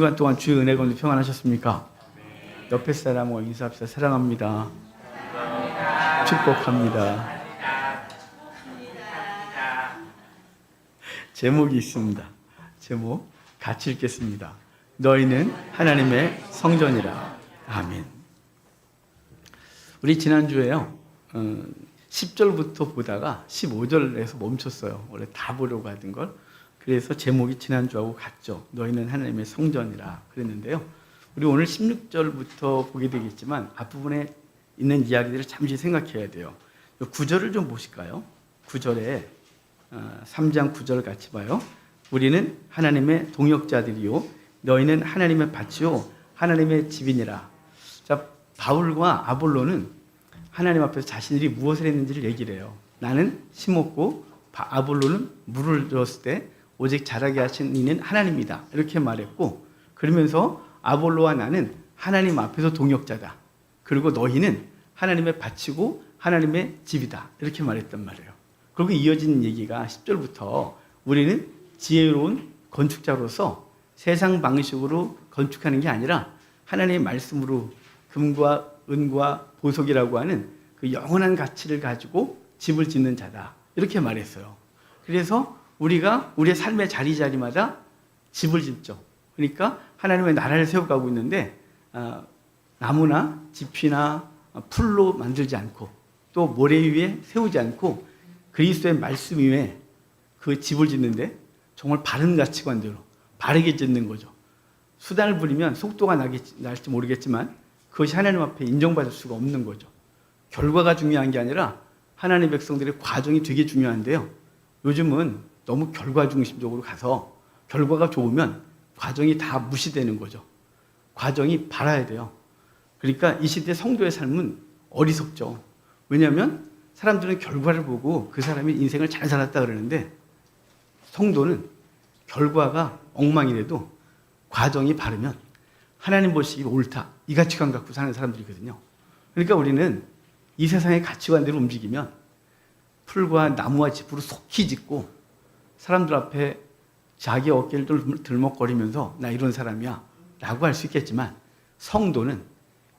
주간 동안 주의 은혜 가운데 평안하셨습니까? 옆에 사람과 인사합시다. 사랑합니다. 축복합니다. 제목이 있습니다. 제목 같이 읽겠습니다. 너희는 하나님의 성전이라. 아멘. 우리 지난주에요 10절부터 보다가 15절에서 멈췄어요. 원래 다 보려고 하던 걸. 그래서 제목이 지난주하고 같죠. 너희는 하나님의 성전이라 그랬는데요. 우리 오늘 16절부터 보게 되겠지만 앞부분에 있는 이야기들을 잠시 생각해야 돼요. 9절을 좀 보실까요? 9절에 3장 9절 같이 봐요. 우리는 하나님의 동역자들이요 너희는 하나님의 밭이요 하나님의 집이니라. 자, 바울과 아볼로는 하나님 앞에서 자신들이 무엇을 했는지를 얘기를 해요. 나는 심었고 아볼로는 물을 줬을 때 오직 자라게 하신 이는 하나님이다. 이렇게 말했고, 그러면서 아볼로와 나는 하나님 앞에서 동역자다. 그리고 너희는 하나님의 밭이고 하나님의 집이다. 이렇게 말했단 말이에요. 그리고 이어지는 얘기가 10절부터 우리는 지혜로운 건축자로서 세상 방식으로 건축하는 게 아니라 하나님의 말씀으로 금과 은과 보석이라고 하는 그 영원한 가치를 가지고 집을 짓는 자다. 이렇게 말했어요. 그래서 우리가 우리의 삶의 자리자리마다 집을 짓죠. 그러니까 하나님의 나라를 세워가고 있는데 나무나 짚이나 풀로 만들지 않고 또 모래 위에 세우지 않고 그리스도의 말씀 위에 그 집을 짓는데 정말 바른 가치관대로 바르게 짓는 거죠. 수단을 부리면 속도가 날지 모르겠지만 그것이 하나님 앞에 인정받을 수가 없는 거죠. 결과가 중요한 게 아니라 하나님의 백성들의 과정이 되게 중요한데요. 요즘은 너무 결과 중심적으로 가서 결과가 좋으면 과정이 다 무시되는 거죠. 과정이 바라야 돼요. 그러니까 이 시대 성도의 삶은 어리석죠. 왜냐하면 사람들은 결과를 보고 그 사람이 인생을 잘 살았다 그러는데 성도는 결과가 엉망이라도 과정이 바르면 하나님 보시기 옳다. 이 가치관 갖고 사는 사람들이거든요. 그러니까 우리는 이 세상의 가치관대로 움직이면 풀과 나무와 짚으로 속히 짓고 사람들 앞에 자기 어깨를 들먹거리면서 나 이런 사람이야 라고 할 수 있겠지만 성도는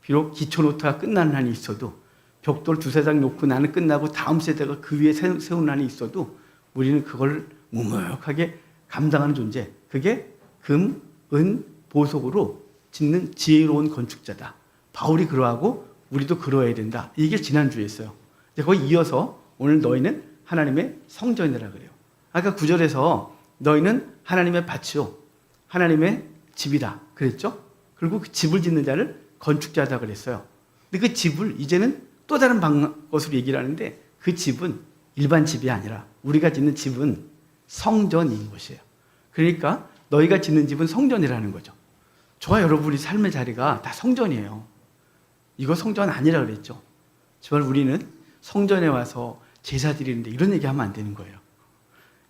비록 기초 노트가 끝나는 한이 있어도 벽돌 두세 장 놓고 나는 끝나고 다음 세대가 그 위에 세우는 한이 있어도 우리는 그걸 묵묵하게 감당하는 존재. 그게 금, 은, 보석으로 짓는 지혜로운 건축자다. 바울이 그러하고 우리도 그러해야 된다. 이게 지난주에 있어요. 거기 이어서 오늘 너희는 하나님의 성전이라 그래요. 아까 9절에서 너희는 하나님의 밭이요 하나님의 집이다 그랬죠? 그리고 그 집을 짓는 자를 건축자다 그랬어요. 근데 그 집을 이제는 또 다른 것으로 얘기를 하는데 그 집은 일반 집이 아니라 우리가 짓는 집은 성전인 것이에요. 그러니까 너희가 짓는 집은 성전이라는 거죠. 저와 여러분이 삶의 자리가 다 성전이에요. 이거 성전 아니라 그랬죠. 정말 우리는 성전에 와서 제사 드리는데 이런 얘기하면 안 되는 거예요.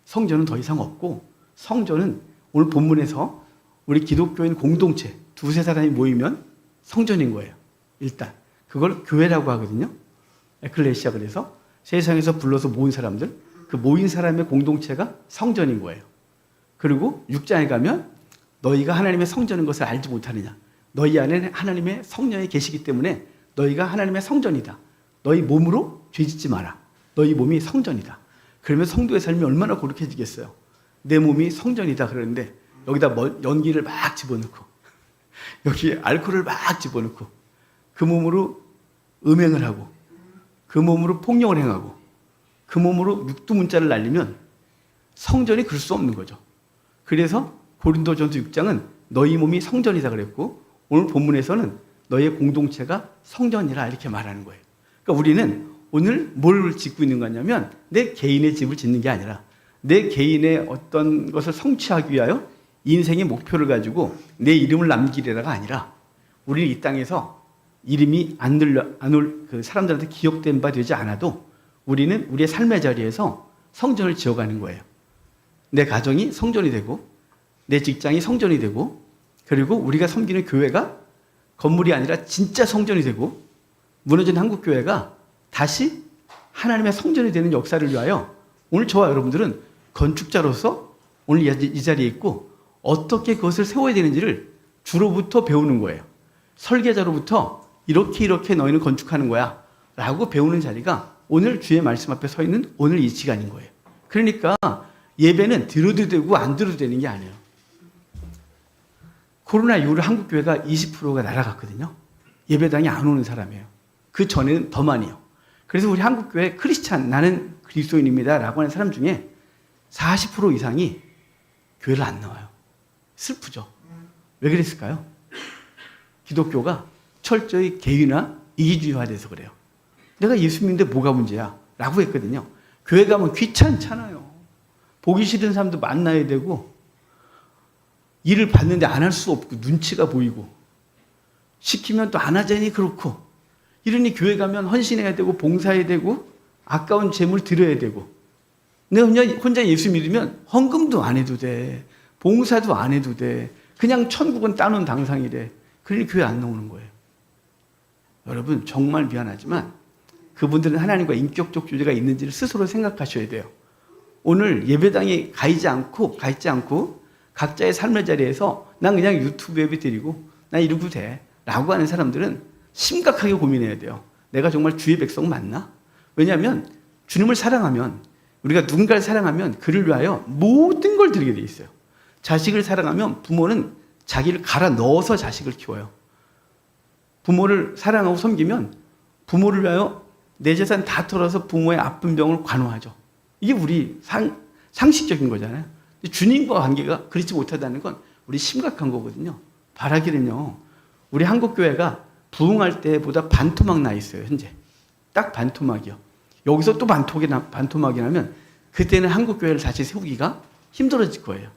성전은 더 이상 없고 성전은 오늘 본문에서 우리 기독교인 공동체 두세 사람이 모이면 성전인 거예요. 일단 그걸 교회라고 하거든요. 에클레시아. 그래서 세상에서 불러서 모인 사람들, 그 모인 사람의 공동체가 성전인 거예요. 그리고 6장에 가면 너희가 하나님의 성전인 것을 알지 못하느냐. 너희 안에는 하나님의 성령이 계시기 때문에 너희가 하나님의 성전이다. 너희 몸으로 죄짓지 마라. 너희 몸이 성전이다. 그러면 성도의 삶이 얼마나 고룩해지겠어요. 내 몸이 성전이다 그러는데 여기다 연기를 막 집어넣고 여기에 알코올을 막 집어넣고 그 몸으로 음행을 하고 그 몸으로 폭력을 행하고 그 몸으로 육두문자를 날리면 성전이 그럴 수 없는 거죠. 그래서 고린도전서 6장은 너희 몸이 성전이다 그랬고 오늘 본문에서는 너희의 공동체가 성전이라 이렇게 말하는 거예요. 그러니까 우리는 오늘 뭘 짓고 있는 거냐면 내 개인의 집을 짓는 게 아니라 내 개인의 어떤 것을 성취하기 위하여 인생의 목표를 가지고 내 이름을 남기려다가 아니라 우리는 이 땅에서 이름이 그 사람들한테 기억된 바 되지 않아도 우리는 우리의 삶의 자리에서 성전을 지어가는 거예요. 내 가정이 성전이 되고 내 직장이 성전이 되고 그리고 우리가 섬기는 교회가 건물이 아니라 진짜 성전이 되고 무너진 한국교회가 다시 하나님의 성전이 되는 역사를 위하여 오늘 저와 여러분들은 건축자로서 오늘 이 자리에 있고 어떻게 그것을 세워야 되는지를 주로부터 배우는 거예요. 설계자로부터 이렇게 너희는 건축하는 거야 라고 배우는 자리가 오늘 주의 말씀 앞에 서 있는 오늘 이 시간인 거예요. 그러니까 예배는 들어도 되고 안 들어도 되는 게 아니에요. 코로나 이후로 한국교회가 20%가 날아갔거든요. 예배당에 안 오는 사람이에요. 그 전에는 더 많이요. 그래서 우리 한국교회 크리스찬, 나는 그리스도인입니다 라고 하는 사람 중에 40% 이상이 교회를 안 나와요. 슬프죠. 왜 그랬을까요? 기독교가 철저히 개인화, 이기주의화돼서 그래요. 내가 예수 믿는데 뭐가 문제야? 라고 했거든요. 교회 가면 귀찮잖아요. 보기 싫은 사람도 만나야 되고 일을 받는데 안 할 수 없고 눈치가 보이고 시키면 또 안 하자니 그렇고 이러니 교회 가면 헌신해야 되고 봉사해야 되고 아까운 재물 드려야 되고 내가 혼자 예수 믿으면 헌금도 안 해도 돼. 봉사도 안 해도 돼. 그냥 천국은 따놓은 당상이래. 그러니 교회 안 나오는 거예요. 여러분 정말 미안하지만 그분들은 하나님과 인격적 교제가 있는지를 스스로 생각하셔야 돼요. 오늘 예배당에 가 있지 않고 각자의 삶의 자리에서 난 그냥 유튜브 예배 드리고 나 이러고 돼 라고 하는 사람들은 심각하게 고민해야 돼요. 내가 정말 주의 백성 맞나? 왜냐하면 주님을 사랑하면 우리가 누군가를 사랑하면 그를 위하여 모든 걸 드리게 돼 있어요. 자식을 사랑하면 부모는 자기를 갈아 넣어서 자식을 키워요. 부모를 사랑하고 섬기면 부모를 위하여 내 재산 다 털어서 부모의 아픈 병을 관호하죠. 이게 우리 상식적인 거잖아요. 주님과 관계가 그렇지 못하다는 건 우리 심각한 거거든요. 바라기는요. 우리 한국교회가 부흥할 때보다 반토막 나 있어요. 현재. 딱 반토막이요. 여기서 또 반토막이 나면 그때는 한국교회를 다시 세우기가 힘들어질 거예요.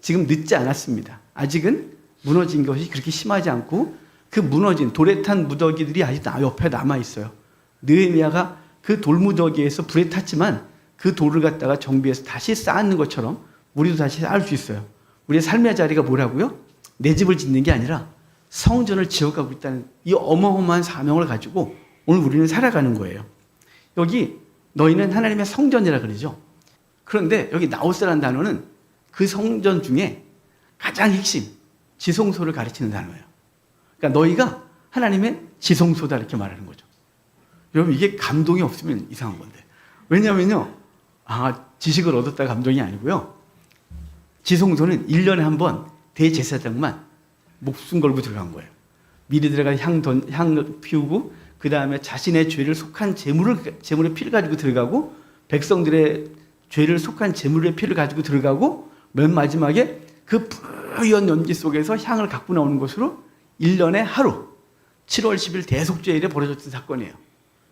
지금 늦지 않았습니다. 아직은 무너진 것이 그렇게 심하지 않고 그 무너진 돌에 탄 무더기들이 아직 옆에 남아있어요. 느헤미야가 그 돌무더기에서 불에 탔지만 그 돌을 갖다가 정비해서 다시 쌓는 것처럼 우리도 다시 쌓을 수 있어요. 우리의 삶의 자리가 뭐라고요? 내 집을 짓는 게 아니라 성전을 지어가고 있다는 이 어마어마한 사명을 가지고 오늘 우리는 살아가는 거예요. 여기 너희는 하나님의 성전이라 그러죠. 그런데 여기 나오스라는 단어는 그 성전 중에 가장 핵심, 지성소를 가르치는 단어예요. 그러니까 너희가 하나님의 지성소다 이렇게 말하는 거죠. 여러분 이게 감동이 없으면 이상한 건데. 왜냐하면요. 지식을 얻었다 감동이 아니고요. 지성소는 1년에 한 번 대제사장만 목숨 걸고 들어간 거예요. 미리 들어가 향 피우고 그 다음에 자신의 죄를 속한 제물의 피를 가지고 들어가고 백성들의 죄를 속한 제물의 피를 가지고 들어가고 맨 마지막에 그 뿌연 연기 속에서 향을 갖고 나오는 것으로 1년에 하루 7월 10일 대속죄일에 벌어졌던 사건이에요.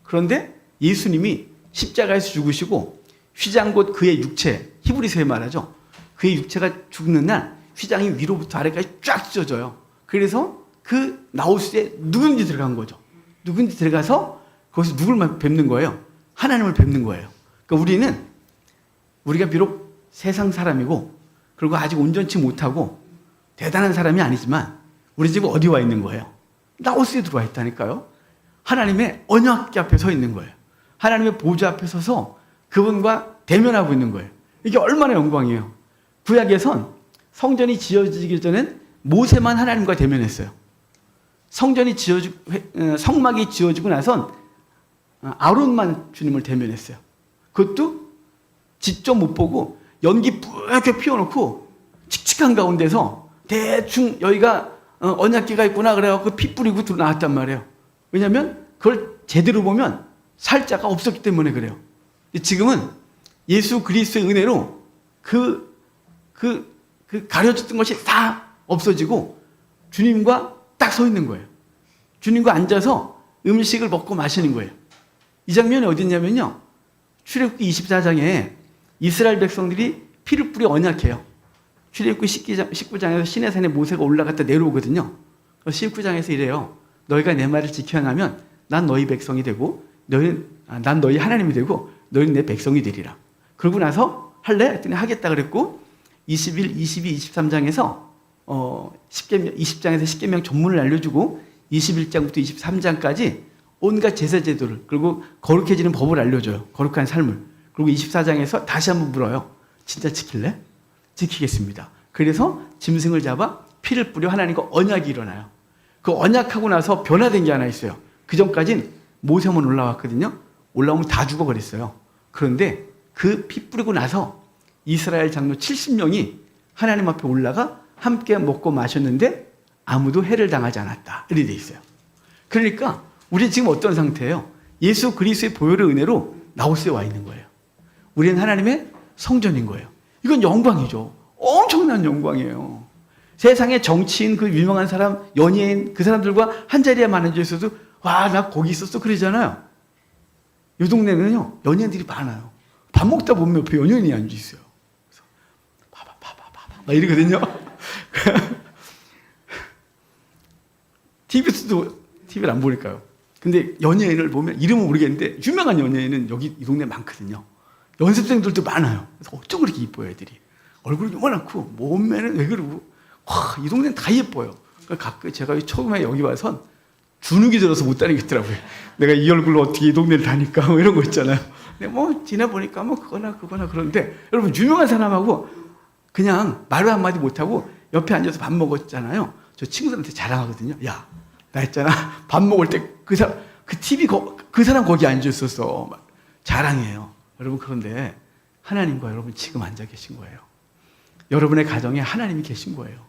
그런데 예수님이 십자가에서 죽으시고 휘장 곧 그의 육체, 히브리서에 말하죠. 그의 육체가 죽는 날 휘장이 위로부터 아래까지 쫙 찢어져요. 그래서 그 나우스에 누군지 들어간 거죠. 누군지 들어가서 거기서 누굴 뵙는 거예요? 하나님을 뵙는 거예요. 그러니까 우리가 비록 세상 사람이고 그리고 아직 온전치 못하고 대단한 사람이 아니지만 우리 집은 어디 와 있는 거예요? 나우스에 들어와 있다니까요. 하나님의 언약궤 앞에 서 있는 거예요. 하나님의 보좌 앞에 서서 그분과 대면하고 있는 거예요. 이게 얼마나 영광이에요. 구약에선 성전이 지어지기 전엔 모세만 하나님과 대면했어요. 성막이 지어지고 나선 아론만 주님을 대면했어요. 그것도 직접 못 보고 연기 뿌옇게 피워놓고 칙칙한 가운데서 대충 여기가 언약궤가 있구나 그래갖고 피 뿌리고 나왔단 말이에요. 왜냐하면 그걸 제대로 보면 살자가 없었기 때문에 그래요. 지금은 예수 그리스도의 은혜로 그 가려졌던 것이 다 없어지고 주님과 딱 서 있는 거예요. 주님과 앉아서 음식을 먹고 마시는 거예요. 이 장면이 어디 있냐면요. 출애굽기 24장에 이스라엘 백성들이 피를 뿌려 언약해요. 출애굽기 19장에서 시내산에 모세가 올라갔다 내려오거든요. 19장에서 이래요. 너희가 내 말을 지켜나면 난 너희 백성이 되고 난 너희 하나님이 되고 너희는 내 백성이 되리라. 그러고 나서 할래? 했더니 하겠다 그랬고 21, 22, 23장에서 20장에서 10계명 전문을 알려주고 21장부터 23장까지 온갖 제사 제도를 그리고 거룩해지는 법을 알려줘요. 거룩한 삶을. 그리고 24장에서 다시 한번 물어요. 진짜 지킬래? 지키겠습니다. 그래서 짐승을 잡아 피를 뿌려 하나님과 언약이 일어나요. 그 언약하고 나서 변화된 게 하나 있어요. 그 전까진 모세만 올라왔거든요. 올라오면 다 죽어버렸어요. 그런데 그 피 뿌리고 나서 이스라엘 장로 70명이 하나님 앞에 올라가 함께 먹고 마셨는데 아무도 해를 당하지 않았다. 이렇게 돼 있어요. 그러니까 우리 지금 어떤 상태예요? 예수 그리스도의 보혈의 은혜로 나홀수에 와 있는 거예요. 우리는 하나님의 성전인 거예요. 이건 영광이죠. 엄청난 영광이에요. 세상에 정치인, 그 유명한 사람, 연예인, 그 사람들과 한 자리에 앉아 있어도 와, 나 거기 있었어 그러잖아요. 이 동네는요, 연예인들이 많아요. 밥 먹다 보면 옆에 연예인이 앉아 있어요. 그래서 봐봐 막 이러거든요. TV를 안 보니까요. 근데 연예인을 보면 이름은 모르겠는데 유명한 연예인은 여기 이 동네에 많거든요. 연습생들도 많아요. 그래서 어쩜 그렇게 이뻐요, 애들이. 얼굴이 요만하고 몸매는 왜 그러고 와, 이 동네는 다 예뻐요. 그러니까 가끔 제가 처음에 여기 와선 주눅이 들어서 못 다니겠더라고요. 내가 이 얼굴로 어떻게 이 동네를 다닐까 뭐 이런 거 있잖아요. 근데 뭐 지나보니까 뭐 그거나 그런데 여러분 유명한 사람하고 그냥 말을 한마디 못하고 옆에 앉아서 밥 먹었잖아요. 저 친구들한테 자랑하거든요. 야, 나 했잖아. 밥 먹을 때 그 사람 거기 앉아 있었어. 자랑이에요. 여러분, 그런데 하나님과 여러분 지금 앉아 계신 거예요. 여러분의 가정에 하나님이 계신 거예요.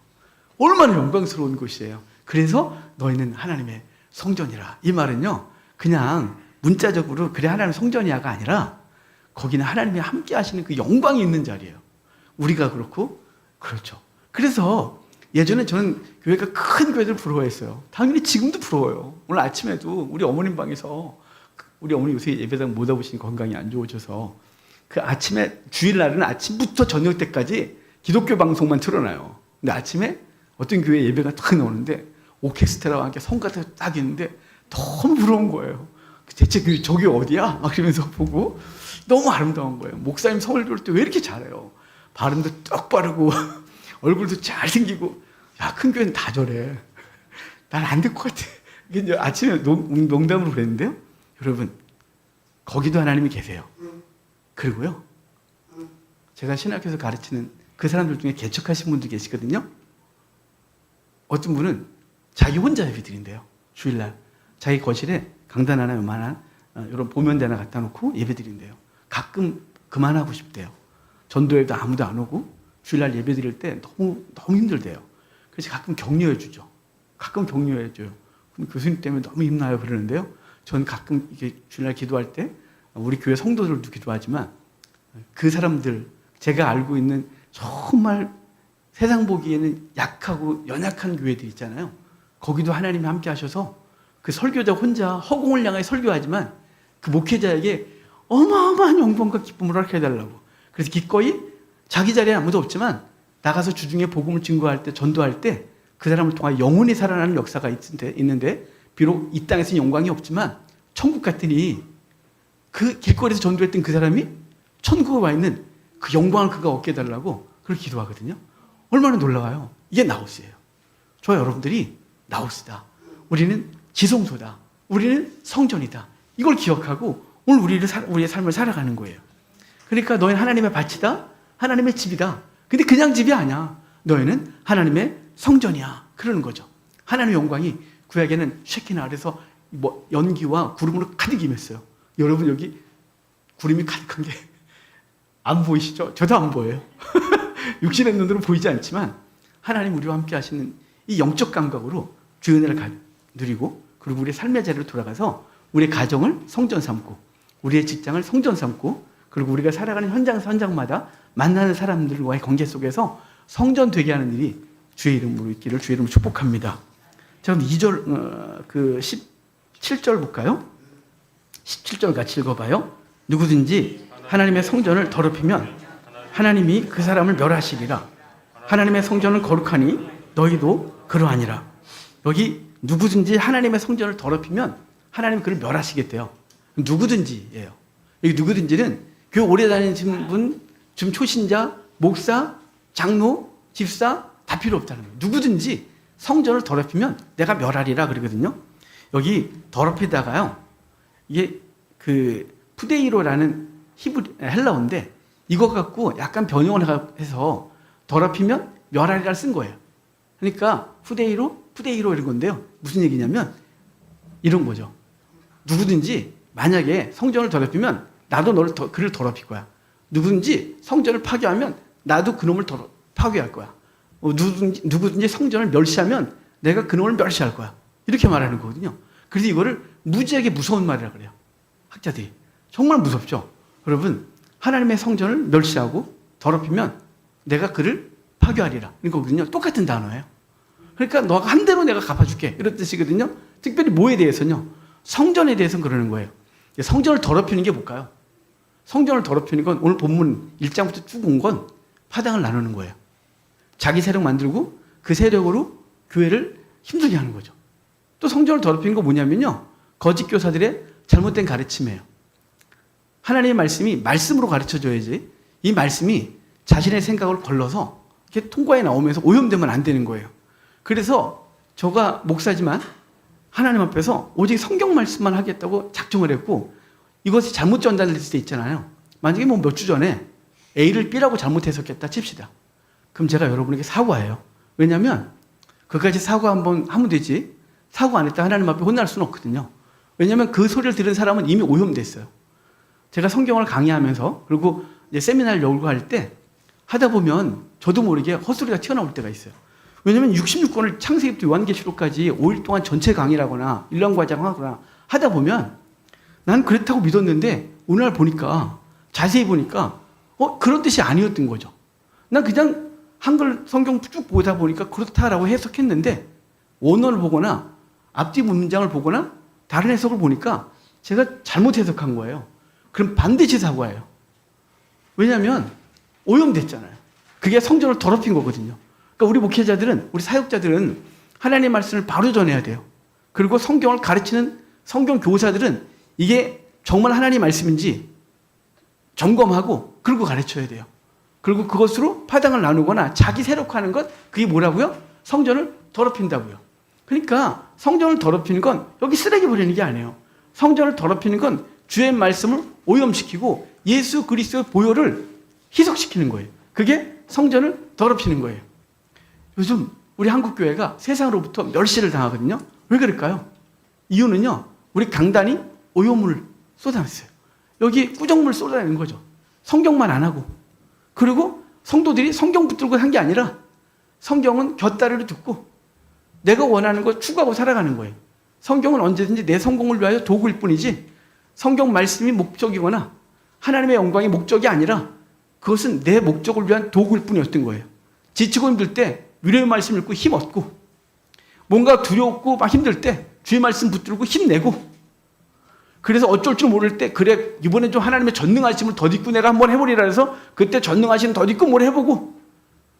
얼마나 영광스러운 곳이에요. 그래서 너희는 하나님의 성전이라. 이 말은요, 그냥 문자적으로 그래 하나님 성전이야가 아니라 거기는 하나님이 함께 하시는 그 영광이 있는 자리예요. 우리가 그렇고 그렇죠. 그래서 예전에 저는 교회가 큰 교회들 부러워했어요. 당연히 지금도 부러워요. 오늘 아침에도 우리 어머님 방에서, 우리 어머니 요새 예배당 못 와보시니 건강이 안 좋으셔서 그 아침에 주일날은 아침부터 저녁 때까지 기독교 방송만 틀어놔요. 근데 아침에 어떤 교회 예배가 딱 나오는데 오케스트라와 함께 성가대가 딱 있는데 너무 부러운 거예요. 대체 저기 어디야? 막 이러면서 보고 너무 아름다운 거예요. 목사님 성을 배울 때 왜 이렇게 잘해요? 발음도 딱 바르고 얼굴도 잘생기고. 야, 큰 교회는 다 저래. 난 안 될 것 같아. 이게 이제 아침에 농담으로 그랬는데요. 여러분, 거기도 하나님이 계세요. 그리고요, 제가 신학교에서 가르치는 그 사람들 중에 개척하신 분도 계시거든요. 어떤 분은 자기 혼자 예배 드린대요. 주일날. 자기 거실에 강단 하나 요만한 이런 보면대 하나 갖다 놓고 예배 드린대요. 가끔 그만하고 싶대요. 전도회도 아무도 안 오고 주일날 예배 드릴 때 너무 힘들대요. 그래서 가끔 격려해 주죠. 가끔 격려해 줘요. 그럼 교수님 때문에 너무 힘나요 그러는데요. 저는 가끔 이게 주일날 기도할 때 우리 교회 성도들도 기도하지만 그 사람들, 제가 알고 있는 정말 세상 보기에는 약하고 연약한 교회들 있잖아요. 거기도 하나님이 함께 하셔서 그 설교자 혼자 허공을 향해 설교하지만 그 목회자에게 어마어마한 영광과 기쁨을 허락해달라고. 그래서 기꺼이 자기 자리에 아무도 없지만 나가서 주중에 복음을 증거할 때, 전도할 때 그 사람을 통해 영혼이 살아나는 역사가 있는데 비록 이 땅에서는 영광이 없지만 천국 갔더니 그 길거리에서 전도했던 그 사람이 천국에 와 있는 그 영광을 그가 얻게 해달라고 그렇게 기도하거든요. 얼마나 놀라워요. 이게 나우스예요. 저와 여러분들이 나우스다. 우리는 지성소다. 우리는 성전이다. 이걸 기억하고 오늘 우리의 삶을 살아가는 거예요. 그러니까 너희는 하나님의 밭이다. 하나님의 집이다. 근데 그냥 집이 아니야. 너희는 하나님의 성전이야. 그러는 거죠. 하나님의 영광이 구약에는 쉐키나 아래서 뭐 연기와 구름으로 가득 임했어요. 여러분 여기 구름이 가득한 게 안 보이시죠? 저도 안 보여요. 육신의 눈으로 보이지 않지만 하나님 우리와 함께 하시는 이 영적 감각으로 주의 은혜를 누리고 그리고 우리의 삶의 자리로 돌아가서 우리의 가정을 성전 삼고 우리의 직장을 성전 삼고 그리고 우리가 살아가는 현장마다 만나는 사람들과의 관계 속에서 성전 되게 하는 일이 주의 이름으로 있기를 주의 이름으로 축복합니다. 자, 그럼 2절, 17절 볼까요? 17절 같이 읽어봐요. 누구든지 하나님의 성전을 더럽히면 하나님이 그 사람을 멸하시리라. 하나님의 성전은 거룩하니 너희도 그러하니라. 여기 누구든지 하나님의 성전을 더럽히면 하나님이 그를 멸하시겠대요. 누구든지예요. 여기 누구든지는 교회 오래 다니시는 분, 좀 초신자, 목사, 장로, 집사 다 필요 없다는 거예요. 누구든지 성전을 더럽히면 내가 멸하리라 그러거든요. 여기 더럽히다가요. 이게 그 푸데이로라는 헬라어인데 이거 갖고 약간 변형을 해서 더럽히면 멸하리라를 쓴 거예요. 그러니까 후대이로 이런 건데요. 무슨 얘기냐면 이런 거죠. 누구든지 만약에 성전을 더럽히면 나도 그를 더럽힐 거야. 누구든지 성전을 파괴하면 나도 그놈을 파괴할 거야. 누구든지 성전을 멸시하면 내가 그놈을 멸시할 거야. 이렇게 말하는 거거든요. 그래서 이거를 무지하게 무서운 말이라 그래요. 학자들이. 정말 무섭죠. 여러분, 하나님의 성전을 멸시하고 더럽히면 내가 그를 파괴하리라. 이거거든요. 똑같은 단어예요. 그러니까 너가 한 대로 내가 갚아줄게. 이런 뜻이거든요. 특별히 뭐에 대해서는요. 성전에 대해서는 그러는 거예요. 성전을 더럽히는 게 뭘까요? 성전을 더럽히는 건 오늘 본문 1장부터 쭉 온 건 파당을 나누는 거예요. 자기 세력 만들고 그 세력으로 교회를 힘들게 하는 거죠. 또 성전을 더럽히는 건 뭐냐면요. 거짓 교사들의 잘못된 가르침이에요. 하나님의 말씀이 말씀으로 가르쳐줘야지 이 말씀이 자신의 생각을 걸러서 이렇게 통과에 나오면서 오염되면 안 되는 거예요. 그래서 저가 목사지만 하나님 앞에서 오직 성경 말씀만 하겠다고 작정을 했고 이것이 잘못 전달될 때 있잖아요. 만약에 뭐 몇 주 전에 A를 B라고 잘못 해석했다 칩시다. 그럼 제가 여러분에게 사과해요. 왜냐하면 그까지 사과 한번 하면 되지 사과 안 했다 하나님 앞에 혼날 수는 없거든요. 왜냐하면 그 소리를 들은 사람은 이미 오염됐어요. 제가 성경을 강의하면서 그리고 이제 세미나를 열고 할 때 하다 보면 저도 모르게 헛소리가 튀어나올 때가 있어요. 왜냐하면 66권을 창세기부터 요한계시록까지 5일 동안 전체 강의라거나 일랑과장하거나 하다 보면 난 그렇다고 믿었는데 오늘 보니까 자세히 보니까 그런 뜻이 아니었던 거죠. 난 그냥 한글 성경 쭉 보다 보니까 그렇다라고 해석했는데 원어를 보거나 앞뒤 문장을 보거나 다른 해석을 보니까 제가 잘못 해석한 거예요. 그럼 반드시 사과해요. 왜냐하면 오염됐잖아요. 그게 성전을 더럽힌 거거든요. 그러니까 우리 목회자들은, 우리 사역자들은 하나님의 말씀을 바로 전해야 돼요. 그리고 성경을 가르치는 성경 교사들은 이게 정말 하나님의 말씀인지 점검하고 그리고 가르쳐야 돼요. 그리고 그것으로 파당을 나누거나 자기 세력화하는 것, 그게 뭐라고요? 성전을 더럽힌다고요. 그러니까 성전을 더럽히는 건 여기 쓰레기 버리는 게 아니에요. 성전을 더럽히는 건 주의 말씀을 오염시키고 예수 그리스도의 보혈을 희석시키는 거예요. 그게 성전을 더럽히는 거예요. 요즘 우리 한국교회가 세상으로부터 멸시를 당하거든요. 왜 그럴까요? 이유는요. 우리 강단이 오염물을 쏟아냈어요. 여기 꾸정물 쏟아내는 거죠. 성경만 안 하고. 그리고 성도들이 성경 붙들고 한 게 아니라 성경은 곁다리로 듣고 내가 원하는 거 추구하고 살아가는 거예요. 성경은 언제든지 내 성공을 위하여 도구일 뿐이지 성경 말씀이 목적이거나 하나님의 영광이 목적이 아니라 그것은 내 목적을 위한 도구일 뿐이었던 거예요. 지치고 힘들 때 위로의 말씀 읽고 힘 얻고 뭔가 두렵고 막 힘들 때 주의 말씀 붙들고 힘내고 그래서 어쩔 줄 모를 때 그래 이번엔 좀 하나님의 전능하심을 덧입고 내가 한번 해보리라 해서 그때 전능하심 덧입고 뭘 해보고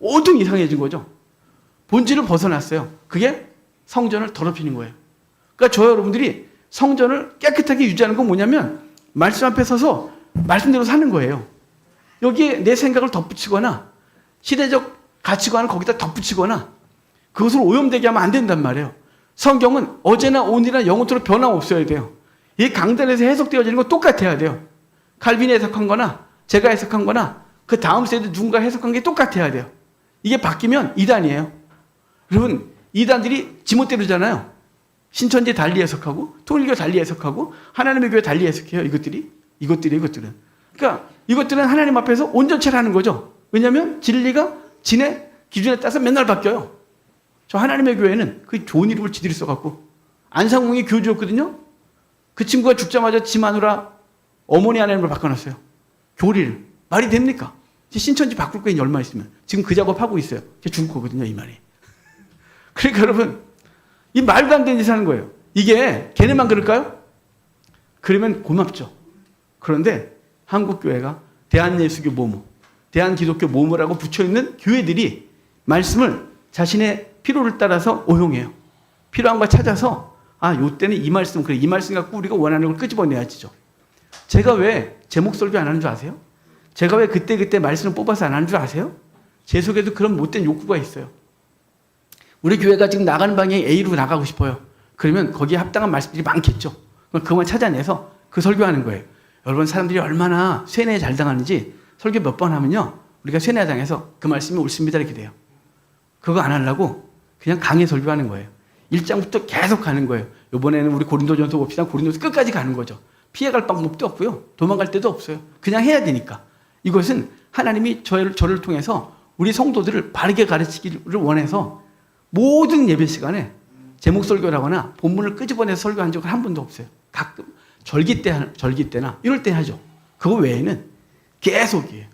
온통 이상해진 거죠. 본질을 벗어났어요. 그게 성전을 더럽히는 거예요. 그러니까 저 여러분들이 성전을 깨끗하게 유지하는 건 뭐냐면 말씀 앞에 서서 말씀대로 사는 거예요. 여기에 내 생각을 덧붙이거나 시대적 가치관을 거기다 덧붙이거나 그것을 오염되게 하면 안 된단 말이에요. 성경은 어제나 오늘이나 영원토록 변함없어야 돼요. 이 강단에서 해석되어지는 건 똑같아야 돼요. 칼빈이 해석한 거나 제가 해석한 거나 그 다음 세대 누군가 해석한 게 똑같아야 돼요. 이게 바뀌면 이단이에요. 여러분 이단들이 지멋대로잖아요. 신천지 달리 해석하고 통일교 달리 해석하고 하나님의 교회 달리 해석해요. 이것들은. 그러니까 이것들은 하나님 앞에서 온전체를 하는 거죠. 왜냐하면 진리가 진의 기준에 따라서 맨날 바뀌어요. 저 하나님의 교회는 그 좋은 이름을 지들이 써갖고 안상홍이 교주였거든요. 그 친구가 죽자마자 지 마누라 어머니 하나님을 바꿔놨어요. 교리를. 말이 됩니까? 신천지 바꿀 거에 얼마 있으면. 지금 그 작업하고 있어요. 제 죽을 거거든요, 이 말이. 그러니까 여러분, 이 말도 안 되는 짓을 하는 거예요. 이게 걔네만 그럴까요? 그러면 고맙죠. 그런데 한국교회가 대한예수교 모모, 대한기독교 모모라고 붙여있는 교회들이 말씀을 자신의 필요를 따라서 오용해요. 필요한 거 찾아서 요때는 이 말씀, 그래, 이 말씀 갖고 우리가 원하는 걸 끄집어내야지죠. 제가 왜 제목 설교 안 하는 줄 아세요? 제가 왜 그때 말씀을 뽑아서 안 하는 줄 아세요? 제 속에도 그런 못된 욕구가 있어요. 우리 교회가 지금 나가는 방향이 A로 나가고 싶어요. 그러면 거기에 합당한 말씀들이 많겠죠. 그것만 찾아내서 그 설교하는 거예요. 여러분 사람들이 얼마나 쇠뇌에 잘 당하는지 설교 몇 번 하면요. 우리가 쇠뇌 당해서 그 말씀이 옳습니다 이렇게 돼요. 그거 안 하려고 그냥 강의 설교하는 거예요. 1장부터 계속 가는 거예요. 이번에는 우리 고린도전서 봅시다. 고린도서 끝까지 가는 거죠. 피해갈 방법도 없고요. 도망갈 데도 없어요. 그냥 해야 되니까. 이것은 하나님이 저를 통해서 우리 성도들을 바르게 가르치기를 원해서 모든 예배 시간에 제목 설교를 하거나 본문을 끄집어내서 설교한 적은 한 번도 없어요. 가끔 절기 때나 이럴 때 하죠. 그거 외에는 계속이에요.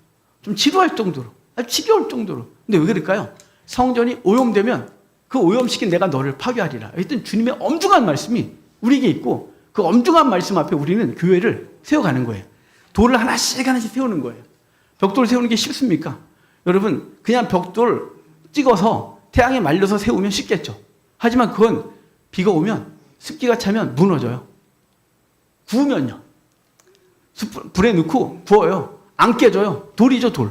좀 지루할 정도로, 지겨울 정도로. 근데 왜 그럴까요? 성전이 오염되면 그 오염시킨 내가 너를 파괴하리라. 하여튼 주님의 엄중한 말씀이 우리에게 있고 그 엄중한 말씀 앞에 우리는 교회를 세워가는 거예요. 돌을 하나씩 세우는 거예요. 벽돌 세우는 게 쉽습니까? 여러분 그냥 벽돌 찍어서 태양에 말려서 세우면 쉽겠죠. 하지만 그건 비가 오면 습기가 차면 무너져요. 구우면요. 불에 넣고 구워요. 안 깨져요. 돌이죠, 돌.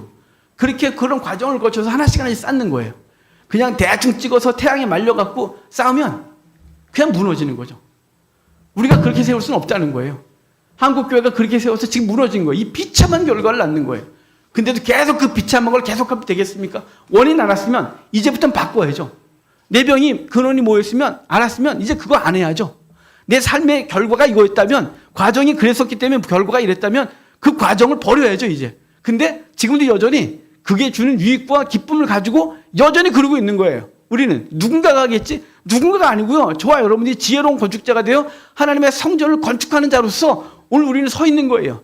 그렇게 그런 과정을 거쳐서 하나씩 쌓는 거예요. 그냥 대충 찍어서 태양에 말려갖고 쌓으면 그냥 무너지는 거죠. 우리가 그렇게 세울 수는 없다는 거예요. 한국교회가 그렇게 세워서 지금 무너진 거예요. 이 비참한 결과를 낳는 거예요. 근데도 계속 그 비참한 걸 계속하면 되겠습니까? 원인 알았으면 이제부터는 바꿔야죠. 내 병이 근원이 뭐였으면 알았으면 이제 그거 안 해야죠. 내 삶의 결과가 이거였다면 과정이 그랬었기 때문에 결과가 이랬다면 그 과정을 버려야죠 이제. 근데 지금도 여전히 그게 주는 유익과 기쁨을 가지고 여전히 그러고 있는 거예요. 우리는 누군가가 하겠지? 누군가가 아니고요. 저와 여러분이 지혜로운 건축자가 되어 하나님의 성전을 건축하는 자로서 오늘 우리는 서 있는 거예요.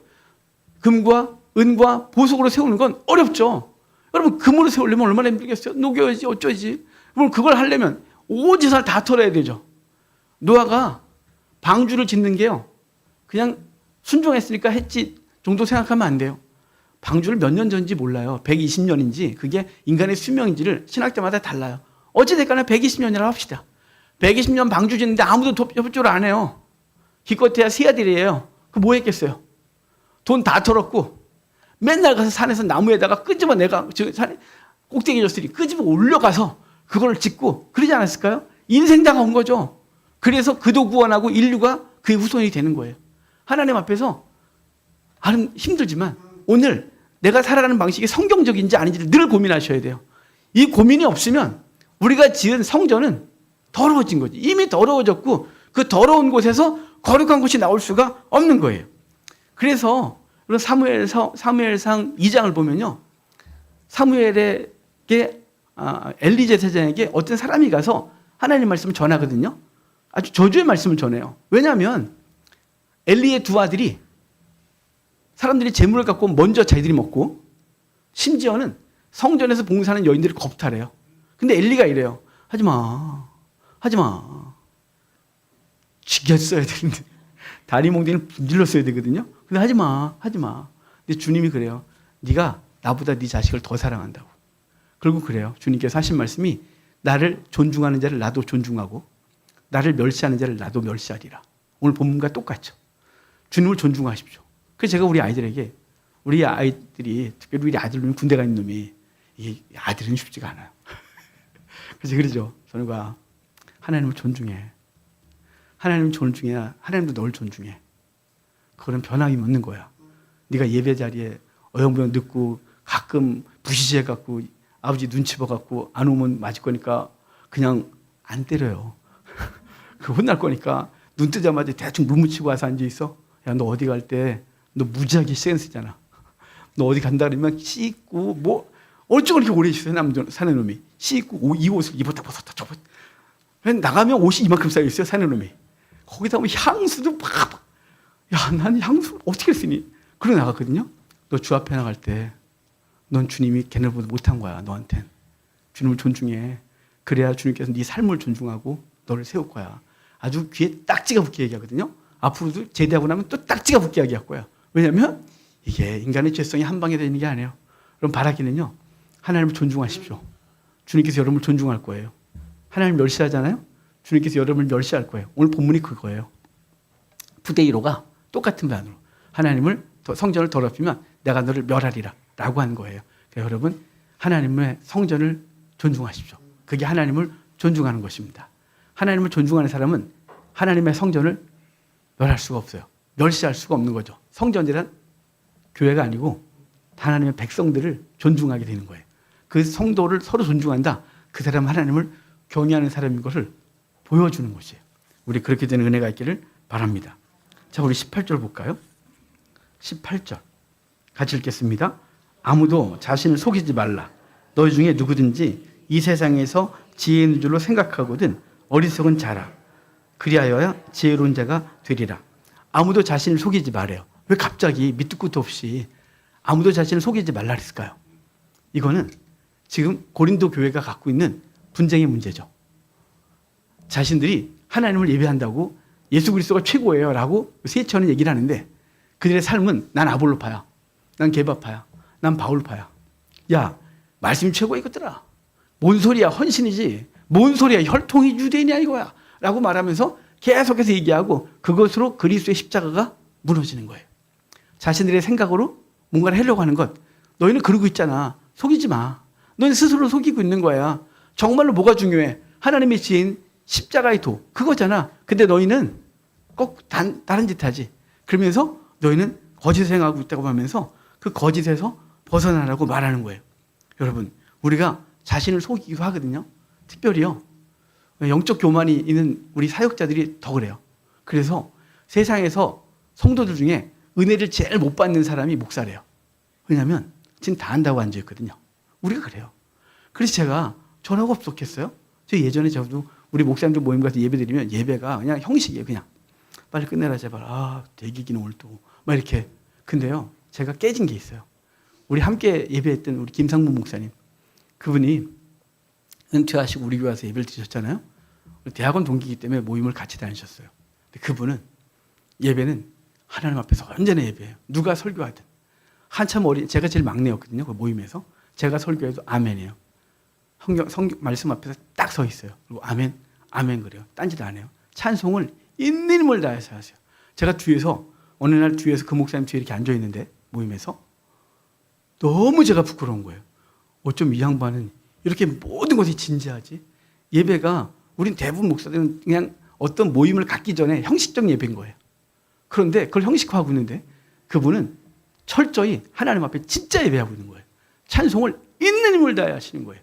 금과 은과 보석으로 세우는 건 어렵죠. 여러분 금으로 세우려면 얼마나 힘들겠어요? 녹여야지 어쩌지. 그럼 그걸 하려면 온 재산을 다 털어야 되죠. 노아가 방주를 짓는 게요. 그냥 순종했으니까 했지 정도 생각하면 안 돼요. 방주를 몇 년 전인지 몰라요. 120년인지 그게 인간의 수명인지를 신학자마다 달라요. 어찌됐거나 120년이라고 합시다. 120년 방주 짓는데 아무도 협조를 안 해요. 기껏해야 세 아들이에요. 그 뭐 했겠어요? 돈 다 털었고 맨날 가서 산에서 나무에다가 끄집어 내가 산에 꼭대기 졌으니 끄집어 올려가서 그걸 짓고 그러지 않았을까요? 인생 다 건 거죠. 그래서 그도 구원하고 인류가 그의 후손이 되는 거예요. 하나님 앞에서 힘들지만 오늘 내가 살아가는 방식이 성경적인지 아닌지를 늘 고민하셔야 돼요. 이 고민이 없으면 우리가 지은 성전은 더러워진 거지. 이미 더러워졌고 그 더러운 곳에서 거룩한 것이 나올 수가 없는 거예요. 그래서 사무엘상 2장을 보면요. 사무엘에게 엘리 제사장에게 어떤 사람이 가서 하나님 말씀을 전하거든요. 아주 저주의 말씀을 전해요. 왜냐하면 엘리의 두 아들이 사람들이 재물을 갖고 먼저 자기들이 먹고 심지어는 성전에서 봉사하는 여인들이 겁탈해요. 근데 엘리가 이래요. 하지마. 죽였어야 되는데 다리 몽둥이를 분질렀어야 되거든요. 근데 하지마. 근데 주님이 그래요. 네가 나보다 네 자식을 더 사랑한다고. 그리고 그래요. 주님께서 하신 말씀이 나를 존중하는 자를 나도 존중하고 나를 멸시하는 자를 나도 멸시하리라. 오늘 본문과 똑같죠. 주님을 존중하십시오. 그래서 제가 우리 아이들에게 우리 아이들이 특별히 우리 아들 군대 가 있는 놈이 이게 아들은 쉽지가 않아요. 그래서 그러죠. 저는가 하나님을 존중해. 하나님을 존중해야 하나님도 널 존중해. 그거는 변함이 없는 거야. 네가 예배 자리에 어영부영 늦고 가끔 부시시해갖고 아버지 눈치 봐갖고 안 오면 맞을 거니까 그냥 안 때려요. 그 혼날 거니까 눈 뜨자마자 대충 물 묻히고 와서 앉아있어. 야, 너 어디 갈 때 너 무지하게 센스잖아. 너 어디 간다 그러면 씻고 뭐 어쩌고 이렇게 오래 있어요. 사는 놈이 씻고 이 옷을 입었다 벗었다 저벗. 나가면 옷이 이만큼 쌓여 있어요. 사는 놈이. 거기다 뭐 향수도 막. 야, 난 향수 어떻게 쓰니? 그러고 나갔거든요. 너 주 앞에 나갈 때 넌 주님이 걔네보다 못한 거야. 너한텐. 주님을 존중해. 그래야 주님께서 네 삶을 존중하고 너를 세울 거야. 아주 귀에 딱지가 붙게 얘기하거든요. 앞으로도 제대하고 나면 또 딱지가 붙게 얘기할 거야. 왜냐하면 이게 인간의 죄성이 한 방에 되는 게 아니에요. 그럼 바라기는요. 하나님을 존중하십시오. 주님께서 여러분을 존중할 거예요. 하나님을 멸시하잖아요. 주님께서 여러분을 멸시할 거예요. 오늘 본문이 그거예요. 부데이로가 똑같은 반으로 하나님을 성전을 더럽히면 내가 너를 멸하리라 라고 한 거예요. 그러니까 여러분 하나님의 성전을 존중하십시오. 그게 하나님을 존중하는 것입니다. 하나님을 존중하는 사람은 하나님의 성전을 멸할 수가 없어요. 멸시할 수가 없는 거죠. 성전이란 교회가 아니고 하나님의 백성들을 존중하게 되는 거예요. 그 성도를 서로 존중한다. 그 사람은 하나님을 경외하는 사람인 것을 보여주는 것이에요. 우리 그렇게 되는 은혜가 있기를 바랍니다. 자, 우리 18절 볼까요? 18절 같이 읽겠습니다. 아무도 자신을 속이지 말라. 너희 중에 누구든지 이 세상에서 지혜 있는 줄로 생각하거든 어리석은 자라. 그리하여야 지혜로운 자가 되리라. 아무도 자신을 속이지 말아요. 왜 갑자기 밑도 끝도 없이 아무도 자신을 속이지 말라 그랬을까요? 이거는 지금 고린도 교회가 갖고 있는 분쟁의 문제죠. 자신들이 하나님을 예배한다고 예수 그리스도가 최고예요 라고 세처는 얘기를 하는데 그들의 삶은 난 아볼로파야, 난 게바파야, 난 바울파야. 야, 말씀이 최고야 이것들아. 뭔 소리야, 헌신이지. 뭔 소리야, 혈통이 유대인이야 이거야 라고 말하면서 계속해서 얘기하고 그것으로 그리스도의 십자가가 무너지는 거예요. 자신들의 생각으로 뭔가를 하려고 하는 것. 너희는 그러고 있잖아. 속이지 마. 너희는 스스로 속이고 있는 거야. 정말로 뭐가 중요해? 하나님의 지혜인 십자가의 도. 그거잖아. 근데 너희는 꼭 다른 짓 하지. 그러면서 너희는 거짓을 행하고 있다고 하면서 그 거짓에서 벗어나라고 말하는 거예요. 여러분, 우리가 자신을 속이기도 하거든요. 특별히요. 영적 교만이 있는 우리 사역자들이 더 그래요. 그래서 세상에서 성도들 중에 은혜를 제일 못 받는 사람이 목사래요. 왜냐하면 지금 다 안다고 앉아있거든요. 우리가 그래요. 그래서 제가 전화가 없었겠어요? 저 예전에 저도 우리 목사님들 모임 가서 예배 드리면 예배가 그냥 형식이에요. 그냥 빨리 끝내라 제발. 아, 대기기는 오늘 또 막 이렇게. 근데요, 제가 깨진 게 있어요. 우리 함께 예배했던 우리 김상문 목사님, 그분이 은퇴하시고 우리 교회 와서 예배를 드셨잖아요. 대학원 동기이기 때문에 모임을 같이 다니셨어요. 근데 그분은 예배는 하나님 앞에서 언제나 예배해요. 누가 설교하든. 한참 제가 제일 막내였거든요. 그 모임에서. 제가 설교해도 아멘이에요. 성경 말씀 앞에서 딱 서 있어요. 그리고 아멘, 아멘 그래요. 딴짓 안 해요. 찬송을 있는 힘을 다해서 하세요. 제가 뒤에서 어느 날 뒤에서 그 목사님 뒤에 이렇게 앉아 있는데 모임에서 너무 제가 부끄러운 거예요. 어쩜 이 양반은 이렇게 모든 것이 진지하지? 예배가 우린 대부분 목사들은 그냥 어떤 모임을 갖기 전에 형식적 예배인 거예요. 그런데 그걸 형식화하고 있는데 그분은 철저히 하나님 앞에 진짜 예배하고 있는 거예요. 찬송을 있는 힘을 다해 하시는 거예요.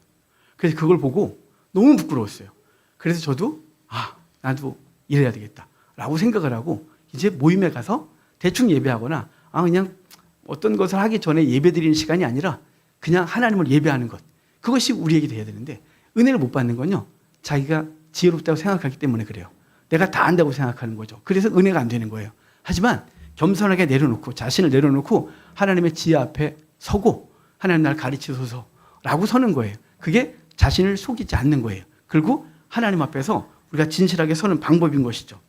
그래서 그걸 보고 너무 부끄러웠어요. 그래서 저도 나도 이래야 되겠다 라고 생각을 하고 이제 모임에 가서 대충 예배하거나 그냥 어떤 것을 하기 전에 예배 드리는 시간이 아니라 그냥 하나님을 예배하는 것. 그것이 우리에게 돼야 되는데 은혜를 못 받는 건요. 자기가 지혜롭다고 생각하기 때문에 그래요. 내가 다 안다고 생각하는 거죠. 그래서 은혜가 안 되는 거예요. 하지만 겸손하게 내려놓고 자신을 내려놓고 하나님의 지혜 앞에 서고 하나님 날 가르치소서라고 서는 거예요. 그게 자신을 속이지 않는 거예요. 그리고 하나님 앞에서 우리가 진실하게 서는 방법인 것이죠.